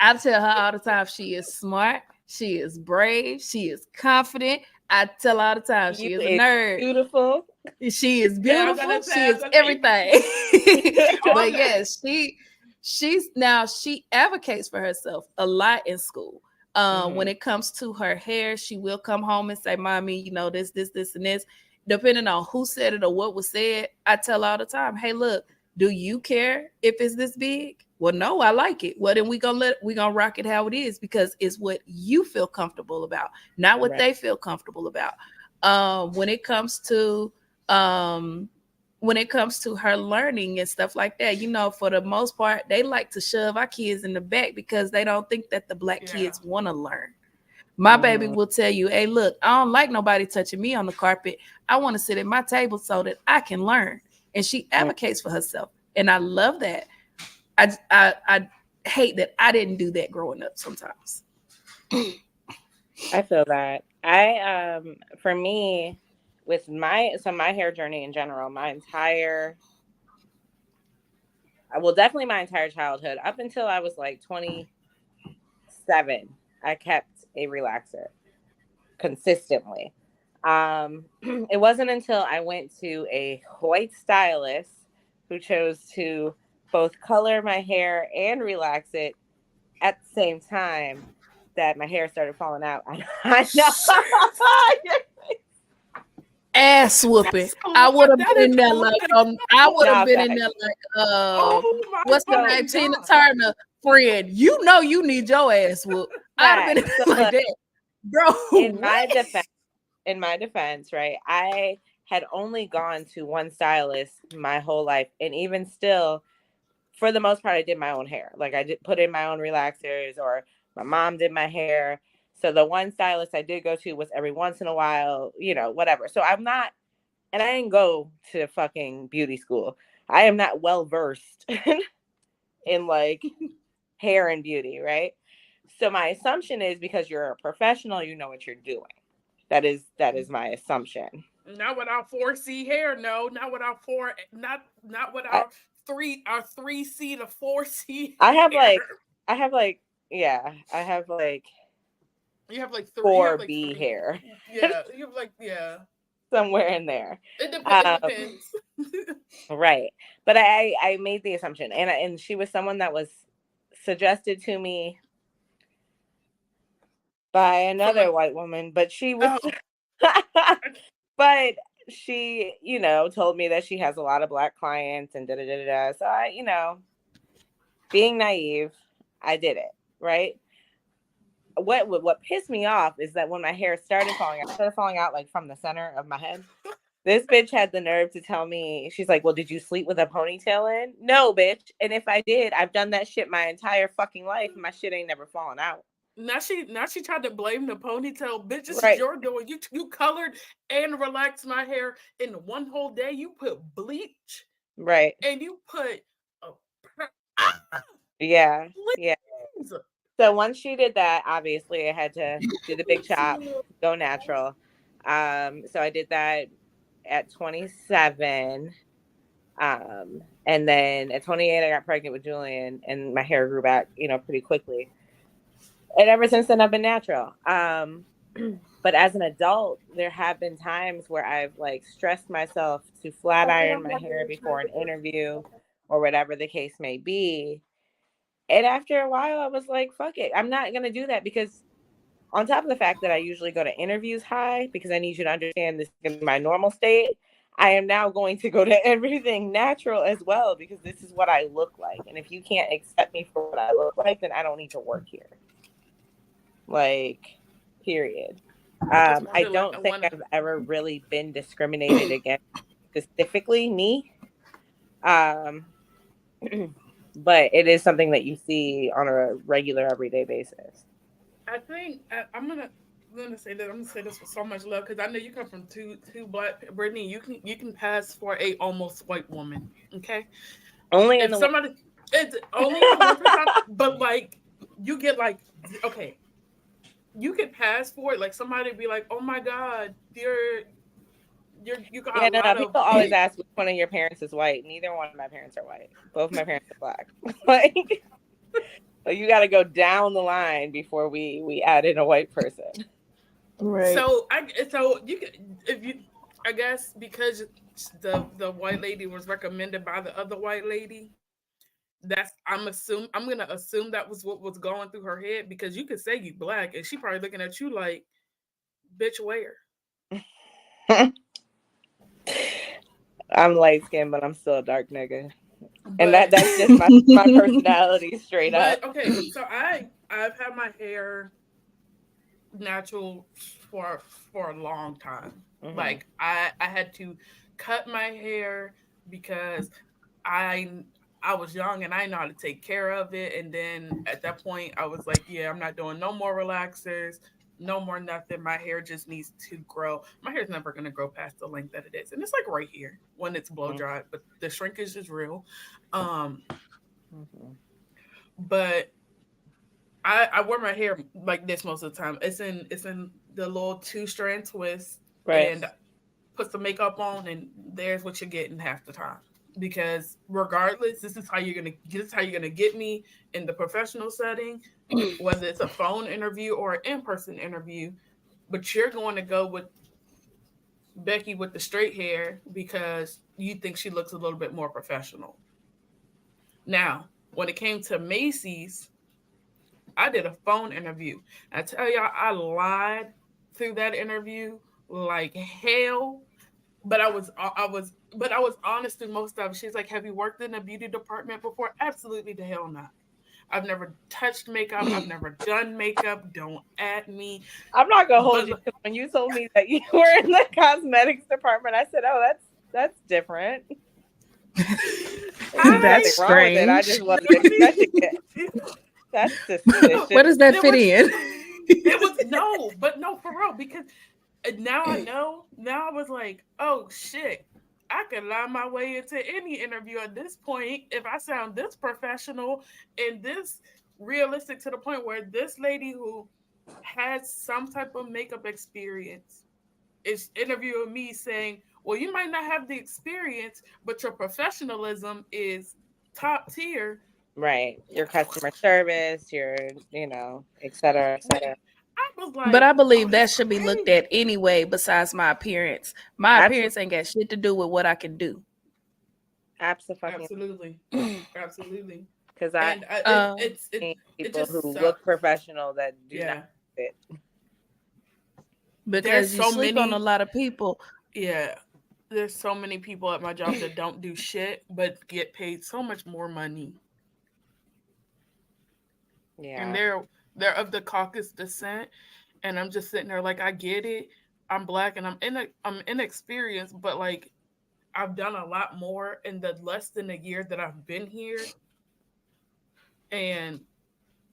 I tell her all the time she is smart, she is brave, she is confident. I tell her all the time she is a nerd. Beautiful. She is beautiful. She is everything. But yes, she advocates for herself a lot in school. When it comes to her hair, she will come home and say, "Mommy, this, and this." Depending on who said it or what was said, I tell her all the time, "Hey, look, do you care if it's this big?" Well, no, I like it. Well, then we gonna rock it how it is because it's what you feel comfortable about, not what they feel comfortable about. When it comes to her learning and stuff like that, for the most part, they like to shove our kids in the back because they don't think that the black kids want to learn. My baby will tell you, hey, look, I don't like nobody touching me on the carpet. I want to sit at my table so that I can learn. And she advocates for herself. And I love that. I hate that I didn't do that growing up sometimes. I feel that. For me, with my hair journey in general, definitely my entire childhood, up until I was like 27, I kept a relaxer consistently. It wasn't until I went to a white stylist who chose to both color my hair and relax it at the same time that my hair started falling out. I know. Ass whooping. I would have been in there like what's her name? Tina Turner friend. You need your ass whooped. I'd have been like that. Bro. In my defense, right? I had only gone to one stylist my whole life. And even still, for the most part, I did my own hair. Like I did put in my own relaxers, or my mom did my hair. So the one stylist I did go to was every once in a while, whatever. So I'm not, and I didn't go to fucking beauty school. I am not well versed in like hair and beauty, right? So my assumption is because you're a professional, you know what you're doing. That is my assumption. Not without 4C hair, no. Not without not without 3C to 4C. I have like you have like 4B hair. Yeah, you have like somewhere in there. It depends. Right. But I made the assumption, and she was someone that was suggested to me by another white woman, but she was, but she, told me that she has a lot of Black clients and da-da-da-da-da. So I, being naive, I did it, right? What pissed me off is that when my hair started falling out like from the center of my head. This bitch had the nerve to tell me, she's like, well, did you sleep with a ponytail in? No, bitch. And if I did, I've done that shit my entire fucking life. And my shit ain't never fallen out. Now she tried to blame the ponytail. Bitch, this Right. is your doing. You colored and relaxed my hair in one whole day. You put bleach. Right. And you put yeah. So once she did that, obviously I had to do the big chop, go natural. So I did that at 27. And then at 28 I got pregnant with Julian and my hair grew back, pretty quickly. And ever since then I've been natural. But as an adult, there have been times where I've like stressed myself to flat iron my hair before an interview or whatever the case may be. And after a while I was like, fuck it. I'm not going to do that, because on top of the fact that I usually go to interviews high, because I need you to understand this is going to be my normal state, I am now going to go to everything natural as well, because this is what I look like. And if you can't accept me for what I look like, then I don't need to work here. Like, period. I don't think I've ever really been discriminated against, specifically me. But it is something that you see on a regular, everyday basis. I think I'm gonna say that. I'm gonna say this with so much love, because I know you come from two Black. Brittany, you can pass for a almost white woman. Okay, only if in somebody, it's only in the but like you get like, okay, you could pass for it. Like somebody be like, oh my God, you got a lot of people always ask which one of your parents is white. Neither one of my parents are white. Both my parents are Black. Like, you got to go down the line before we add in a white person. Right. So you can, if you, I guess because the white lady was recommended by the other white lady, I'm gonna assume that was what was going through her head, because you could say you Black and she probably looking at you like, bitch, where? I'm light skinned, but I'm still a dark nigga. And that's just my personality straight up. Okay, so I've had my hair natural for a long time. Mm-hmm. Like I had to cut my hair because I was young and I didn't know how to take care of it. And then at that point I was like, yeah, I'm not doing no more relaxers, no more nothing. My hair just needs to grow. My hair's never going to grow past the length that it is. And it's like right here when it's blow dried, but the shrinkage is real. But I wear my hair like this most of the time. It's in the little 2-strand twist, right, and put some makeup on, and there's what you're getting half the time. Because regardless, this is how you're gonna get me in the professional setting, whether it's a phone interview or an in-person interview. But you're going to go with Becky with the straight hair because you think she looks a little bit more professional. Now, when it came to Macy's, I did a phone interview. I tell y'all, I lied through that interview like hell. But I was honest through most of it. She's like, "Have you worked in a beauty department before?" Absolutely the hell not. I've never touched makeup. I've never done makeup. Don't at me. I'm not gonna hold you. When you told me that you were in the cosmetics department, I said, "Oh, that's different." That's strange. I just wasn't expecting it. That's suspicious. Where does that fit in? It was no, for real, because now I know. Now I was like, oh shit, I could lie my way into any interview at this point if I sound this professional and this realistic, to the point where this lady who has some type of makeup experience is interviewing me saying, well, you might not have the experience, but your professionalism is top tier. Right. Your customer service, your, et cetera, et cetera. I was like, But I believe that that's should be looked crazy. at anyway, besides my appearance. My appearance ain't got shit to do with what I can do. Absolutely. Absolutely. Because And it people just who sucks. look professional that do Yeah. not fit. Because There's you so sleep many- on a lot of people. Yeah. There's so many people at my job that don't do shit but get paid so much more money. Yeah. And they're of the Caucasus descent, and I'm just sitting there like, I get it. I'm black and I'm inexperienced, but like I've done a lot more in the less than a year that I've been here, and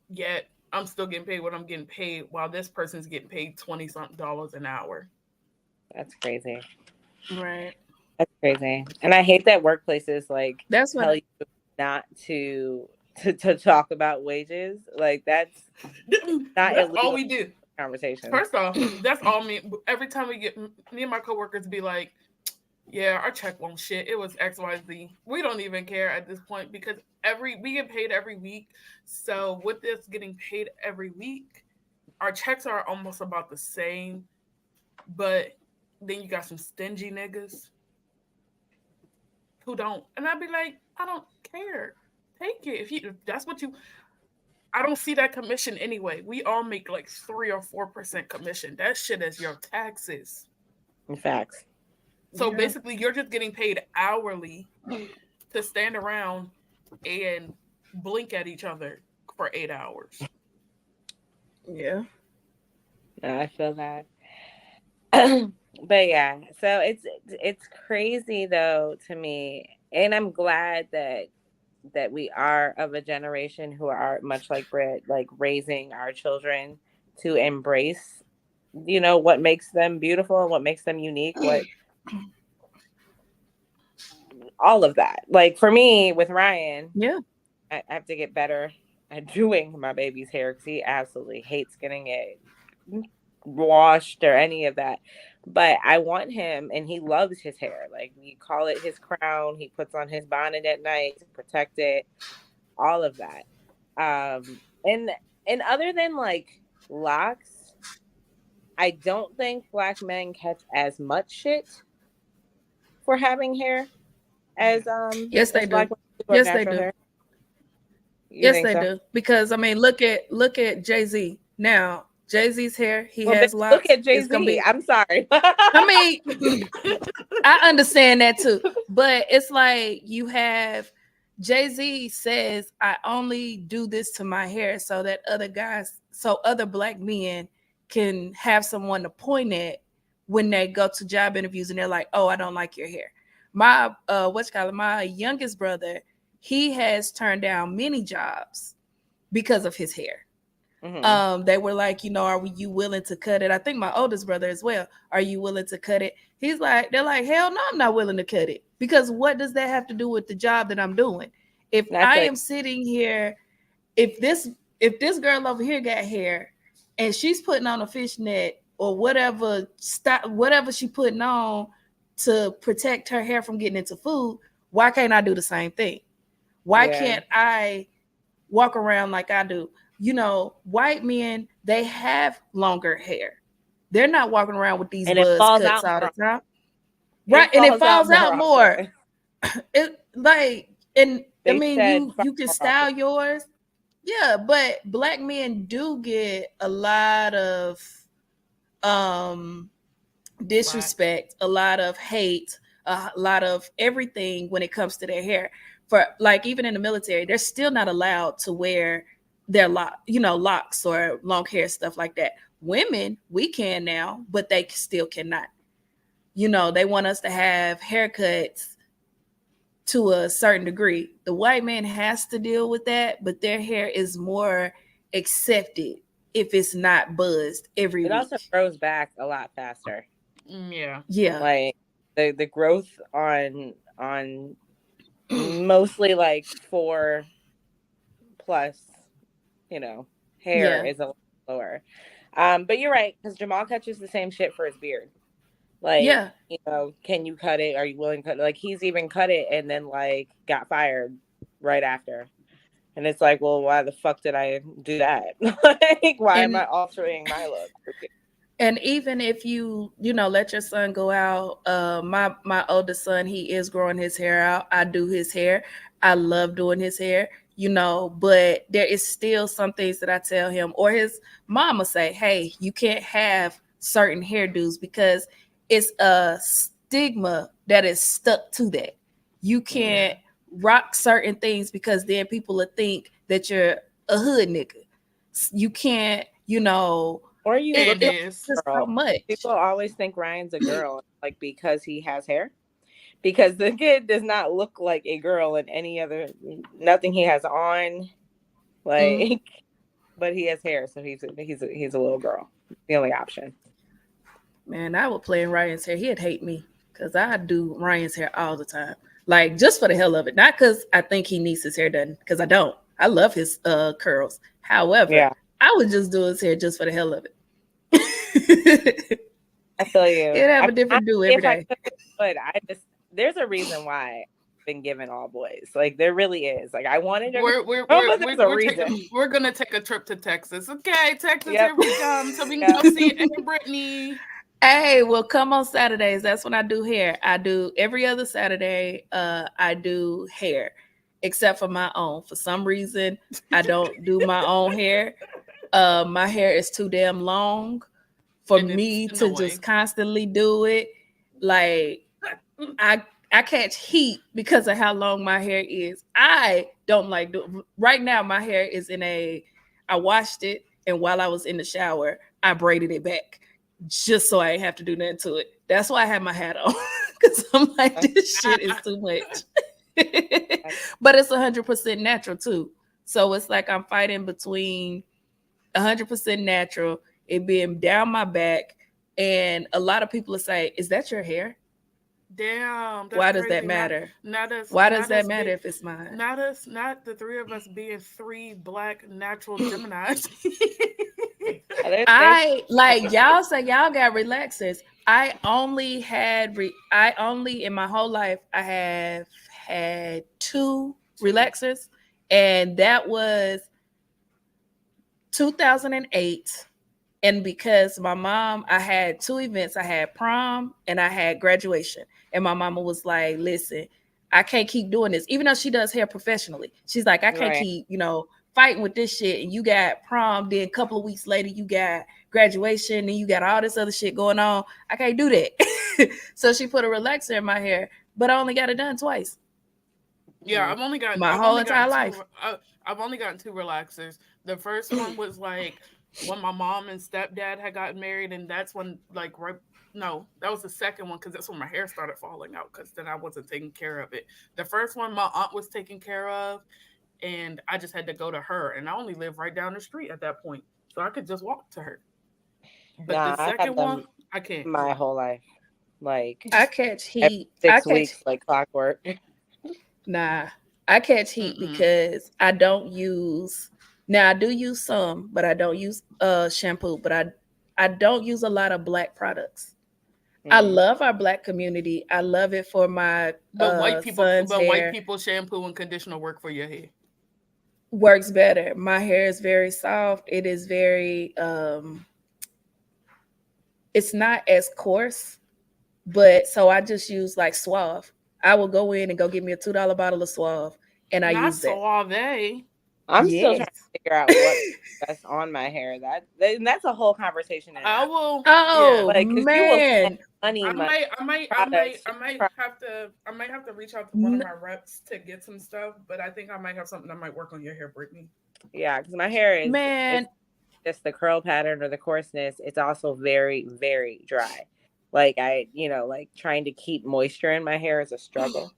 yet I'm still getting paid what I'm getting paid while this person's getting paid $20-something an hour. That's crazy. Right. That's crazy. And I hate that workplaces like That's tell you not to talk about wages. Like that's not That's illegal all we do. conversation. First off, that's all me. Every time me and my coworkers be like, yeah, our check won't shit. It was XYZ. We don't even care at this point because we get paid every week. So with this getting paid every week, our checks are almost about the same. But then you got some stingy niggas who don't. And I'd be like, I don't care. Take it. If that's what you I don't see that commission anyway. We all make like 3 or 4% commission. That shit is your taxes. In facts. So basically, you're just getting paid hourly to stand around and blink at each other for 8 hours. Yeah. No, I feel that. But yeah, so it's crazy though to me, and I'm glad that we are of a generation who are much like Britt, like raising our children to embrace, what makes them beautiful and what makes them unique, what all of that. Like for me with Ryan, Yeah. I have to get better at doing my baby's hair because he absolutely hates getting it washed or any of that. But I want him, and he loves his hair. Like we call it his crown. He puts on his bonnet at night to protect it. All of that. And other than like locks, I don't think black men catch as much shit for having hair as Yes, they as do. black women do Yes, they natural do. hair. You Yes, think they so? do. Because I mean, look at Jay-Z. Now, Jay-Z's hair, he Well, has bitch, locks. look at It's gonna Jay-Z. be. I'm sorry. I mean, I understand that too, but it's like you have Jay-Z says, I only do this to my hair so that other black men can have someone to point at when they go to job interviews and they're like, oh, I don't like your hair. My my youngest brother, he has turned down many jobs because of his hair. Mm-hmm. They were like, are you willing to cut it? I think my oldest brother as well. Are you willing to cut it? They're like, hell no, I'm not willing to cut it. Because what does that have to do with the job that I'm doing? If I am sitting here, if this girl over here got hair and she's putting on a fishnet or whatever she putting on to protect her hair from getting into food, why can't I do the same thing? Why can't I walk around like I do? White men, they have longer hair. They're not walking around with these buzz cuts all the time. Right. And it falls out more. It like, and I mean, you can style yours. Yeah, but black men do get a lot of disrespect, a lot of hate, a lot of everything when it comes to their hair. For like, even in the military, they're still not allowed to wear their locks or long hair, stuff like that. Women, we can now, but they still cannot. They want us to have haircuts to a certain degree. The white man has to deal with that, but their hair is more accepted if it's not buzzed every week. It also grows back a lot faster. Yeah. Like the growth on mostly like 4+ hair is a lot lower. But you're right, because Jamal catches the same shit for his beard. Like, can you cut it? Are you willing to cut it? Like, he's even cut it and then like got fired right after. And it's like, well, why the fuck did I do that? Like, why am And- I altering my look? And even if you let your son go out, my oldest son, he is growing his hair out. I do his hair. I love doing his hair, but there is still some things that I tell him, or his mama say, hey, you can't have certain hairdos because it's a stigma that is stuck to that. You can't rock certain things because then people will think that you're a hood nigga. You can't, Or you It look at is. just girl. so much. People always think Ryan's a girl, like because he has hair. Because the kid does not look like a girl in any other, nothing he has on, like, but he has hair, so he's a little girl. The only option. Man, I would play in Ryan's hair. He'd hate me because I do Ryan's hair all the time, like just for the hell of it, not because I think he needs his hair done. Because I don't. I love his curls. However, I would just do his hair just for the hell of it. I feel you. It'd have a different do every day. But there's a reason why I've been given all boys. Like there really is. Like I wanted to. We're gonna take a trip to Texas. Okay, Texas, here we come. So we can go see Aunt Brittany. Hey, well, come on Saturdays. That's when I do hair. I do every other Saturday. I do hair, except for my own. For some reason, I don't do my own hair. My hair is too damn long for me to just constantly do it. Like I catch heat because of how long my hair is. I don't like right now. My hair is I washed it, and while I was in the shower, I braided it back just so I didn't have to do nothing to it. That's why I have my hat on, because I'm like, this shit is too much. But it's 100% natural too. So it's like I'm fighting between 100% natural, it being down my back, and a lot of people will say, "Is that your hair?" Damn. Why does that matter? Why does that matter if it's mine? Not the three of us being three black natural Geminis. I like y'all say y'all got relaxers. I only in my whole life I have had 2 relaxers, and that was 2008. And because my mom, I had 2 events. I had prom and I had graduation. And my mama was like, listen, I can't keep doing this. Even though she does hair professionally. She's like, I can't keep, fighting with this shit. And you got prom, then a couple of weeks later, you got graduation, and you got all this other shit going on. I can't do that. So she put a relaxer in my hair, but I only got it done twice. Yeah, I've only gotten my whole entire life. I've only gotten 2 relaxers. The first one was like when my mom and stepdad had gotten married, and that's when that was the second one, because that's when my hair started falling out, because then I wasn't taking care of it. The first one my aunt was taking care of, and I just had to go to her, and I only lived right down the street at that point, so I could just walk to her. But the second one, I can't. My whole life, like I catch heat 6 weeks like clockwork. Nah, I catch heat because I don't use. Now I do use some, but I don't use shampoo. But I don't use a lot of black products. I love our black community. I love it for my white hair. People shampoo and conditioner work for your hair. Works better. My hair is very soft. It is very it's not as coarse, but so I just use like Suave. I will go in and go get me a $2 bottle of Suave, and I use that. Suave. I'm still trying to figure out what that's on my hair. That's a whole conversation. I will. Oh man, I might have to reach out to one of my reps to get some stuff, but I think I might have something that might work on your hair, Brittany. Yeah, because my hair is man. Just the curl pattern or the coarseness. It's also very, very dry. Like like trying to keep moisture in my hair is a struggle.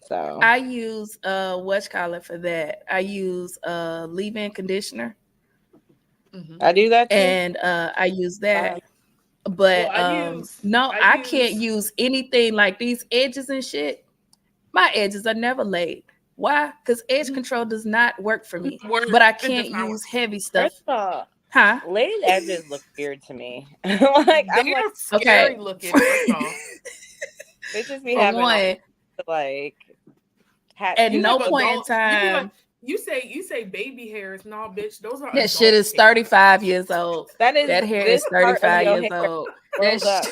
So I use whatchamacallit for that. I use leave-in conditioner. I do that too. And I use that. But I can't use anything like these edges and shit. My edges are never laid. Why? Because edge control does not work for me. But I can't use heavy stuff. First of all, laid edges look weird to me. Like I'm like scary looking. They just be having like at no point in time. You say baby hairs. No, bitch. Those are That shit is adult hairs. 35 years old. That is That hair this is part of 35 your years hair old. rolled up.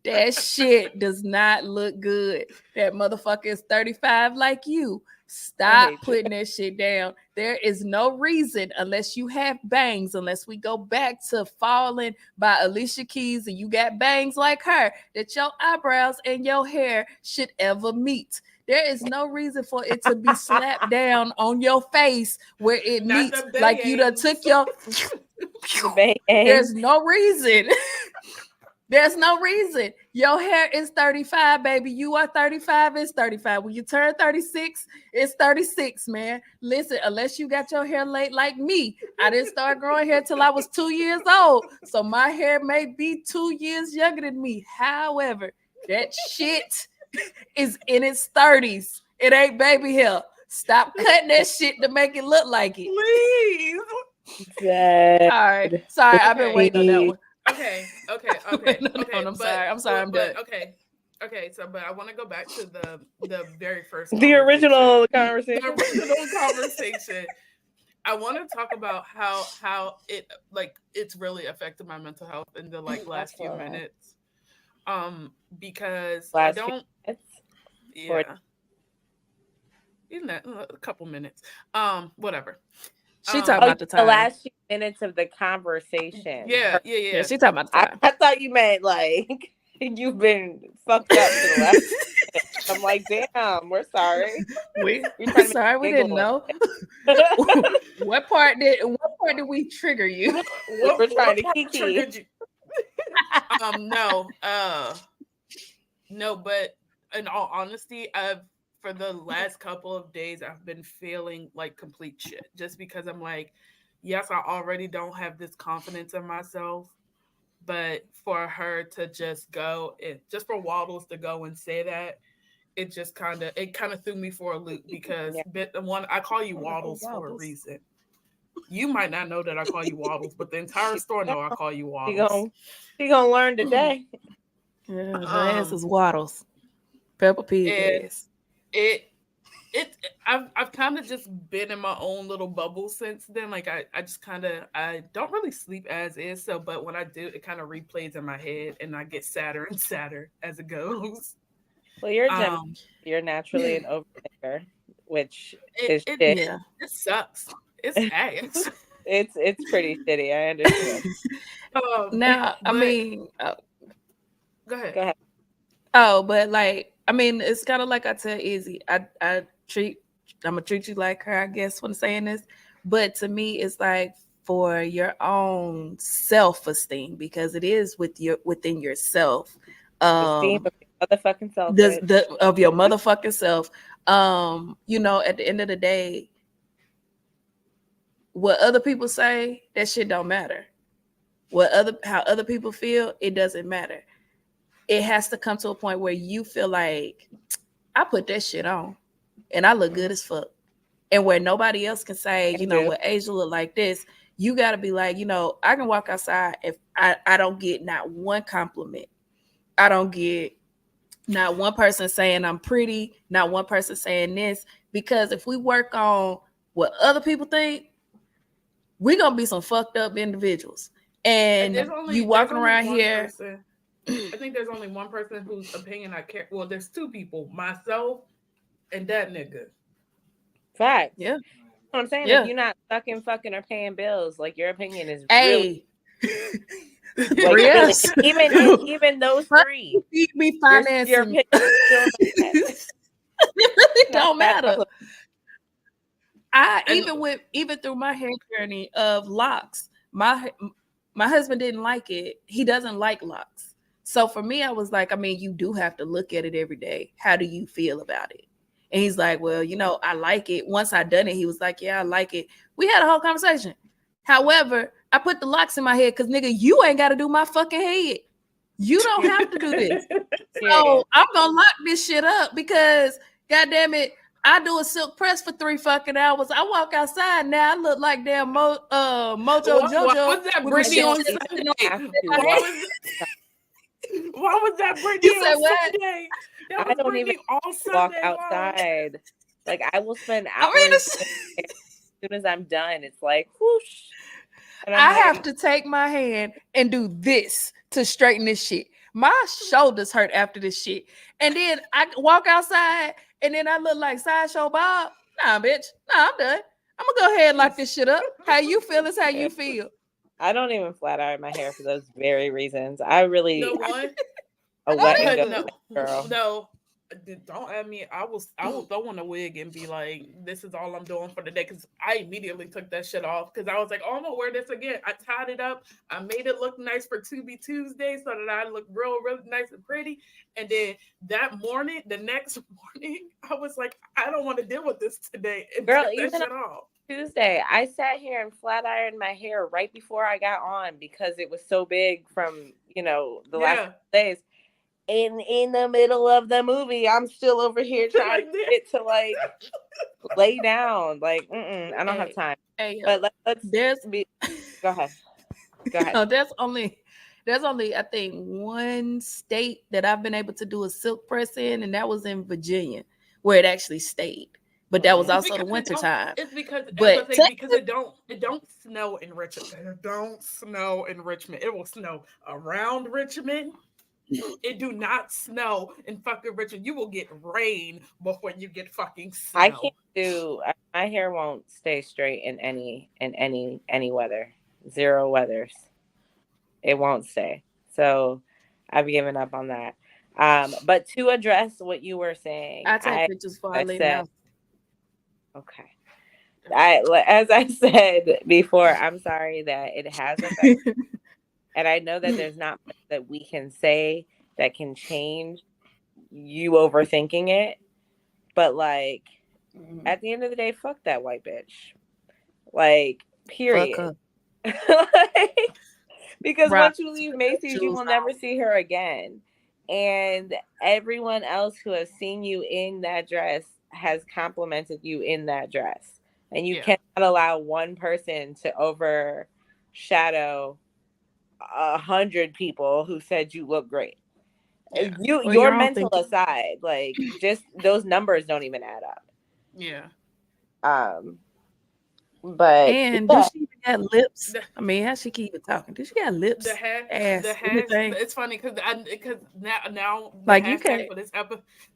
That shit does not look good. That motherfucker is 35 like you. Stop hate you. putting that shit down. There is no reason, unless you have bangs, unless we go back to Falling by Alicia Keys and you got bangs like her, that your eyebrows and your hair should ever meet. There is no reason for it to be slapped down on your face where it Not meets. the Like you done bangs. took your. The bangs. There's no reason. There's no reason. Your hair is 35, baby. You are 35, it's 35. When you turn 36, it's 36, man. Listen, unless you got your hair late like me, I didn't start growing hair till I was 2 years old. So my hair may be 2 years younger than me. However, that shit is in its 30s. It ain't baby hair. Stop cutting that shit to make it look like it. Please. Dead. All right. Sorry, I've been waiting on that one. Okay. I'm sorry. I'm done. Okay. So, but I want to go back to the very first The original conversation. The original conversation. I want to talk about how it it's really affected my mental health in the last few minutes. Because I don't. Yeah. Isn't that a couple minutes? Whatever. She talking about the time. The last few minutes of the conversation. Yeah. She talking about the time. I thought you meant like you've been fucked up for the last minute. I'm like, damn, we're sorry. We didn't know. What part did we trigger you? We're trying to kiki. You. No, but in all honesty, for the last couple of days, I've been feeling like complete shit just because I'm like, yes, I already don't have this confidence in myself, but for her to just go and just for Waddles to go and say that, it kind of threw me for a loop because I call you Waddles for a reason. You might not know that I call you Waddles, but the entire store know I call you Waddles. She gonna learn today. Yeah, her ass is Waddles. Peppa Pig ass. I've kind of just been in my own little bubble since then. Like I don't really sleep as is. So, but when I do, it kind of replays in my head, and I get sadder and sadder as it goes. Well, you're naturally an overthinker, which is shit. Yeah, it sucks. It's ass. It's pretty shitty. I understand. Go ahead. Go ahead. Oh, but it's kind of like I tell Izzy. I'm gonna treat you like her, I guess, when saying this. But to me, it's like for your own self-esteem, because it is within yourself. Esteem of your motherfucking self. Of your motherfucking self. At the end of the day, what other people say, that shit don't matter. How other people feel, it doesn't matter. It has to come to a point where you feel like, I put that shit on and I look good as fuck. And where nobody else can say, what Asia look like this, you got to be like, I can walk outside if I don't get not one compliment. I don't get not one person saying I'm pretty, not one person saying this. Because if we work on what other people think, we're going to be some fucked up individuals. And you walking around here. I think there's only one person whose opinion I care. Well, there's two people, myself and that nigga. Fact. Yeah. What I'm saying, if you're not fucking or paying bills, like your opinion is really. Yes. even those three. Me financing. Your opinion it really don't matter. Even through my hair journey of locks, my husband didn't like it. He doesn't like locks. So for me, I was like, you do have to look at it every day. How do you feel about it? And he's like, well, I like it. Once I done it, he was like, yeah, I like it. We had a whole conversation. However, I put the locks in my head because, nigga, you ain't got to do my fucking head. You don't have to do this. So I'm going to lock this shit up because, goddamn it, I do a silk press for 3 fucking hours. I walk outside now. I look like damn Mojo Jojo. What was that Brittany on Sunday? Why was that Brittany on Sunday? I don't even walk outside Like I will spend I mean, hours as soon as I'm done. It's like whoosh. And I'm I like, have to take my hand and do this to straighten this shit. My shoulders hurt after this shit. And then I walk outside and then I look like Sideshow Bob. Nah, bitch. Nah, I'm done. I'm gonna go ahead and lock this shit up. How you feel is how you feel. I don't even flat iron my hair for those very reasons. I really You know what? a wet and go No, girl. no. Don't add me. I will throw on a wig and be like, "This is all I'm doing for the day." Because I immediately took that shit off because I was like, "Oh, I'm gonna wear this again." I tied it up. I made it look nice for To Be Tuesday so that I look really nice and pretty. And then the next morning, I was like, "I don't want to deal with this today," and Girl, took that even shit off. Tuesday, I sat here and flat ironed my hair right before I got on because it was so big from the last couple days. And in the middle of the movie, I'm still over here trying to get to like lay down. Like, I don't have time. But let's go ahead. Go ahead. No, there's only I think one state that I've been able to do a silk press in, and that was in Virginia, where it actually stayed. But that was also the winter time. It's because because it don't snow in Richmond. It don't snow in Richmond. It will snow around Richmond. It do not snow in fucking Richmond. You will get rain before you get fucking snow. I can't do. My hair won't stay straight in any weather. 0 weathers. It won't stay. So I've given up on that. But to address what you were saying, I take pictures for I leave now. Okay. As I said before, I'm sorry that it has affected. And I know that there's not much that we can say that can change you overthinking it. But like, at the end of the day, fuck that white bitch. Like, period. Because once you leave Macy's, you will never see her again. And everyone else who has seen you in that dress has complimented you in that dress. And you cannot allow one person to overshadow 100 people who said you look great. Your mental aside, like just those numbers don't even add up. Yeah. But does she even got lips? I mean, how she keep it talking? Does she got lips? The hashtag. It's funny because now like you can't.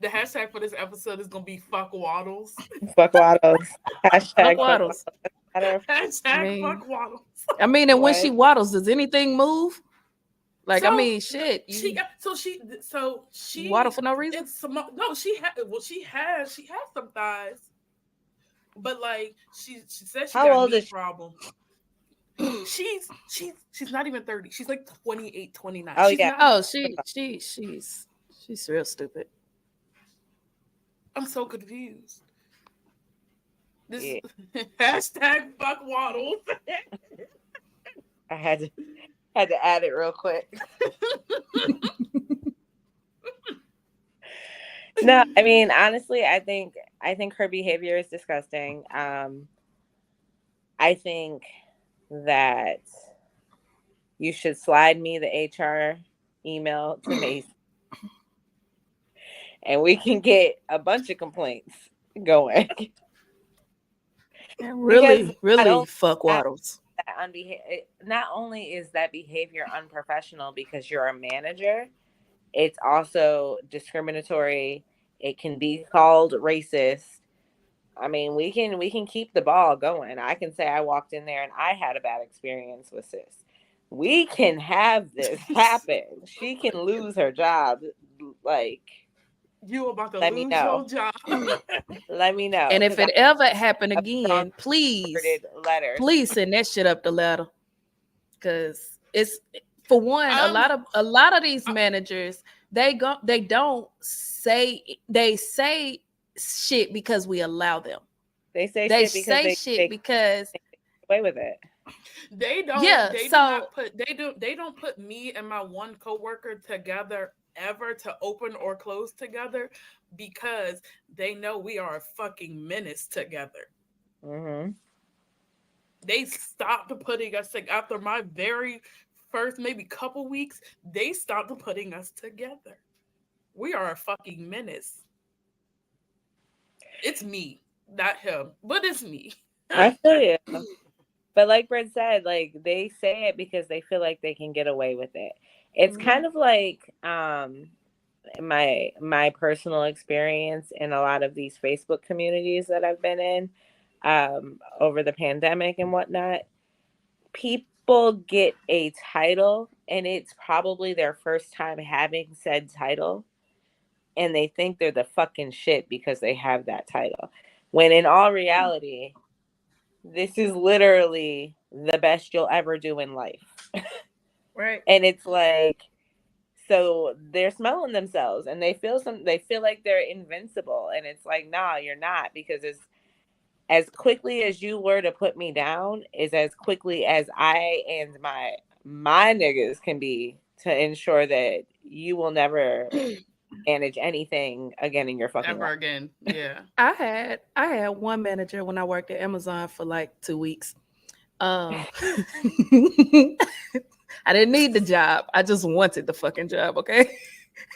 The hashtag for this episode is gonna be fuck Waddles. Fuck Waddles. Hashtag fuck Waddles. Hashtag fuck Waddles. I mean, and when she waddles, does anything move? Like, I mean, shit. She waddle for no reason. She has some thighs. But like she said, she How got old a knee is problem. She's not even 30. She's like 28, 29. Oh, she's real stupid. I'm so confused. This hashtag fuck Waddles. I had to add it real quick. No, I mean, honestly, I think her behavior is disgusting. I think that you should slide me the HR email to Mace, and we can get a bunch of complaints going. Really fuck Waddles. Not only is that behavior unprofessional because you're a manager, it's also discriminatory. It can be called racist. I mean, we can keep the ball going. I can say I walked in there and I had a bad experience with sis. We can have this happen. She can lose her job. Like, you about to lose your job. Let me know. And if it ever happen again, please send that shit up the ladder. Because it's, for one, a lot of these managers, they say shit because we allow them. They say shit because they away with it. They don't. Yeah. They don't put me and my one coworker together ever to open or close together because they know we are a fucking menace together. Mm-hmm. They stopped putting us after my very first maybe couple weeks. They stopped putting us together. We are a fucking menace. It's me, not him, but it's me. I feel you. But like Brett said, like they say it because they feel like they can get away with it. It's kind of like my personal experience in a lot of these Facebook communities that I've been in over the pandemic and whatnot. People get a title, and it's probably their first time having said title, and they think they're the fucking shit because they have that title. When in all reality, this is literally the best you'll ever do in life. Right. And it's like, so they're smelling themselves and they feel like they're invincible. And it's like, nah, you're not, because as quickly as you were to put me down is as quickly as I and my niggas can be to ensure that you will never manage anything again in your fucking Ever life. again. Yeah. I had one manager when I worked at Amazon for like 2 weeks. I didn't need the job. I just wanted the fucking job, okay?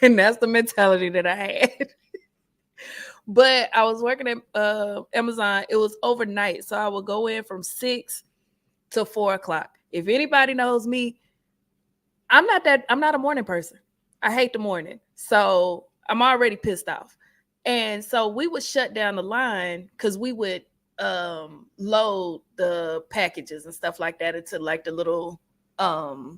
And that's the mentality that I had. But I was working at Amazon. It was overnight. So I would go in from 6 to 4 o'clock. If anybody knows me, I'm not a morning person. I hate the morning. So I'm already pissed off. And so we would shut down the line because we would load the packages and stuff like that into like the little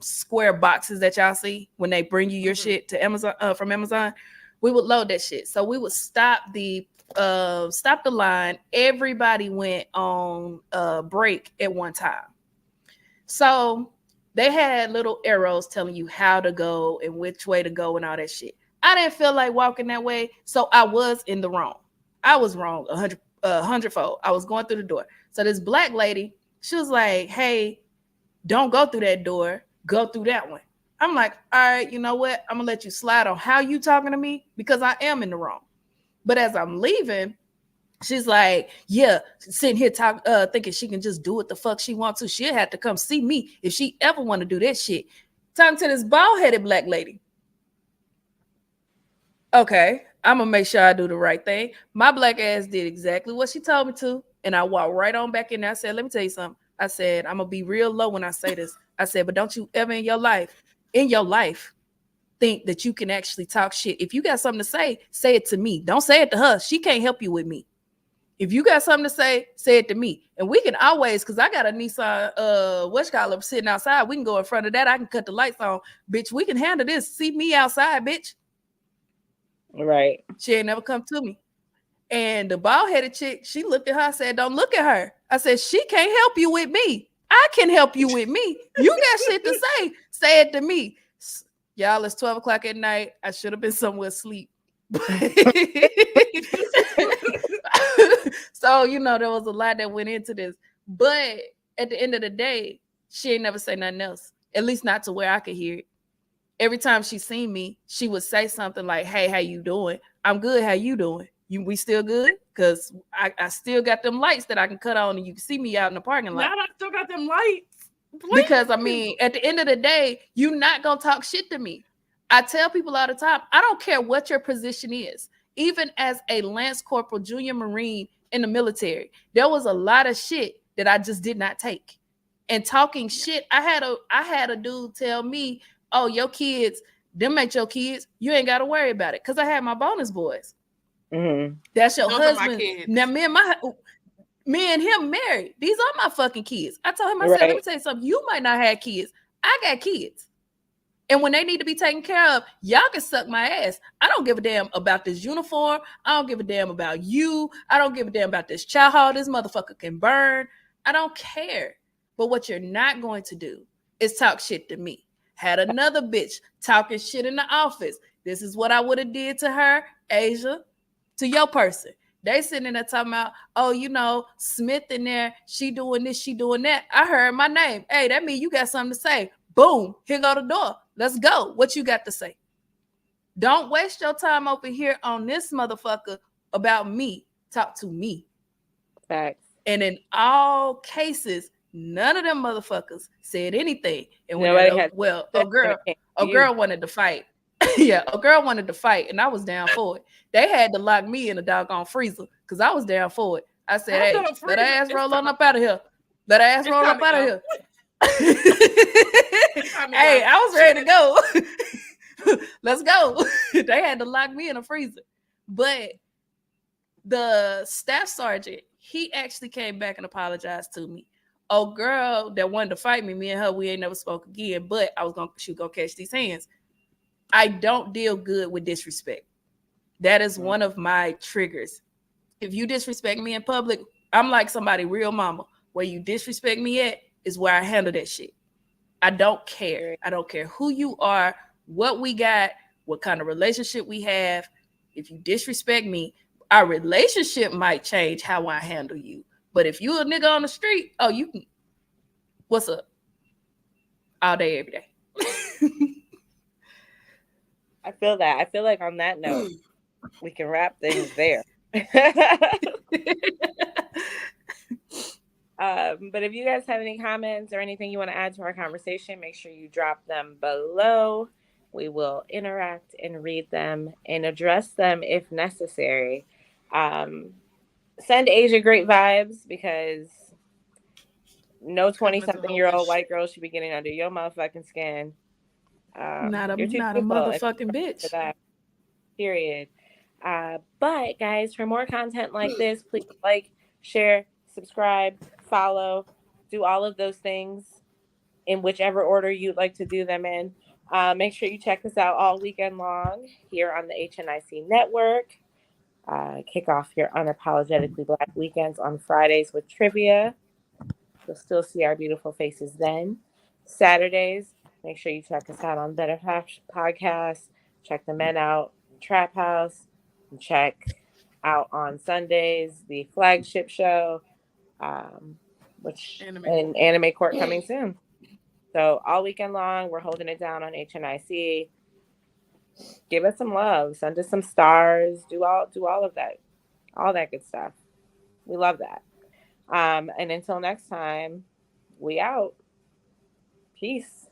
square boxes that y'all see when they bring you your shit to Amazon from Amazon. We would load that shit. So we would stop the line. Everybody went on break at one time. So they had little arrows telling you how to go and which way to go and all that shit. I didn't feel like walking that way, so I was in the wrong. I was wrong 100-fold. I was going through the door. So this black lady, she was like, hey, don't go through that door. Go through that one. I'm like, all right, you know what? I'm going to let you slide on how you talking to me because I am in the wrong. But as I'm leaving, she's like, yeah, sitting here thinking she can just do what the fuck she wants to. She'll have to come see me if she ever want to do that shit. Talking to this bald-headed black lady. Okay, I'm going to make sure I do the right thing. My black ass did exactly what she told me to, and I walked right on back in there. I said, let me tell you something. I said, I'm going to be real low when I say this. I said, but don't you ever in your life, think that you can actually talk shit. If you got something to say it to me. Don't say it to her. She can't help you with me. If you got something to say it to me. And we can always, because I got a Nissan sitting outside. We can go in front of that. I can cut the lights on. Bitch, we can handle this. See me outside, bitch. Right. She ain't never come to me. And the bald-headed chick, she looked at her, said, don't look at her. I said, she can't help you with me. I can help you with me. You got shit to say it to me. Y'all, it's 12 o'clock at night. I should have been somewhere asleep. So, there was a lot that went into this. But at the end of the day, she ain't never say nothing else. At least not to where I could hear it. Every time she seen me, she would say something like, hey, how you doing? I'm good. How you doing? We still good? Because I still got them lights that I can cut on and you can see me out in the parking lot. Now I still got them lights. Please. Because, at the end of the day, you're not going to talk shit to me. I tell people all the time, I don't care what your position is. Even as a Lance Corporal Junior Marine in the military, there was a lot of shit that I just did not take. And talking shit, I had a dude tell me, oh, your kids, them ain't your kids. You ain't got to worry about it. Because I had my bonus boys. Mm-hmm. That's your husband. Now, me and him married. These are my fucking kids. I told him, I said, let me tell you something. You might not have kids. I got kids. And when they need to be taken care of, y'all can suck my ass. I don't give a damn about this uniform. I don't give a damn about you. I don't give a damn about this chow hall this motherfucker can burn. I don't care. But what you're not going to do is talk shit to me. Had another bitch talking shit in the office. This is what I would have did to her, Asia, to your person. They sitting in there talking about, oh, Smith in there, she doing this, she doing that. I heard my name. Hey, that means you got something to say. Boom, here go the door. Let's go. What you got to say? Don't waste your time over here on this motherfucker about me. Talk to me. Facts. And in all cases, none of them motherfuckers said anything. And when a girl wanted to fight. Yeah, a girl wanted to fight, and I was down for it. They had to lock me in a doggone freezer because I was down for it. I said, I "Hey, thought let freezer- her ass it's roll on time- up out of here. Let her ass it's roll time up to out of go. here." Time to Hey, go. I was ready to go. Let's go. They had to lock me in a freezer. But the staff sergeant, he actually came back and apologized to me. Oh, girl that wanted to fight me, me and her, we ain't never spoke again. But she was gonna catch these hands. I don't deal good with disrespect. That is one of my triggers. If you disrespect me in public, I'm like somebody real mama. Where you disrespect me at is where I handle that shit. I don't care. I don't care who you are, what we got, what kind of relationship we have. If you disrespect me, our relationship might change how I handle you. But if you a nigga on the street, oh, you can, what's up? All day, every day. I feel that. I feel like on that note, we can wrap things there. But if you guys have any comments or anything you want to add to our conversation, make sure you drop them below. We will interact and read them and address them if necessary. Send Asia great vibes because no 20-something-year-old white girl should be getting under your motherfucking skin. Not a You're too beautiful motherfucking bitch. for that. Period. But guys, for more content like this, please like, share, subscribe, follow, do all of those things in whichever order you'd like to do them in. Make sure you check us out all weekend long here on the HNIC network. Kick off your unapologetically Black weekends on Fridays with trivia. You'll still see our beautiful faces then. Saturdays, make sure you check us out on Better Half Podcast. Check the men out, Trap House. And check out on Sundays the flagship show, which in Anime Court coming soon. So all weekend long, we're holding it down on HNIC. Give us some love. Send us some stars. Do all of that. All that good stuff. We love that. And until next time, we out. Peace.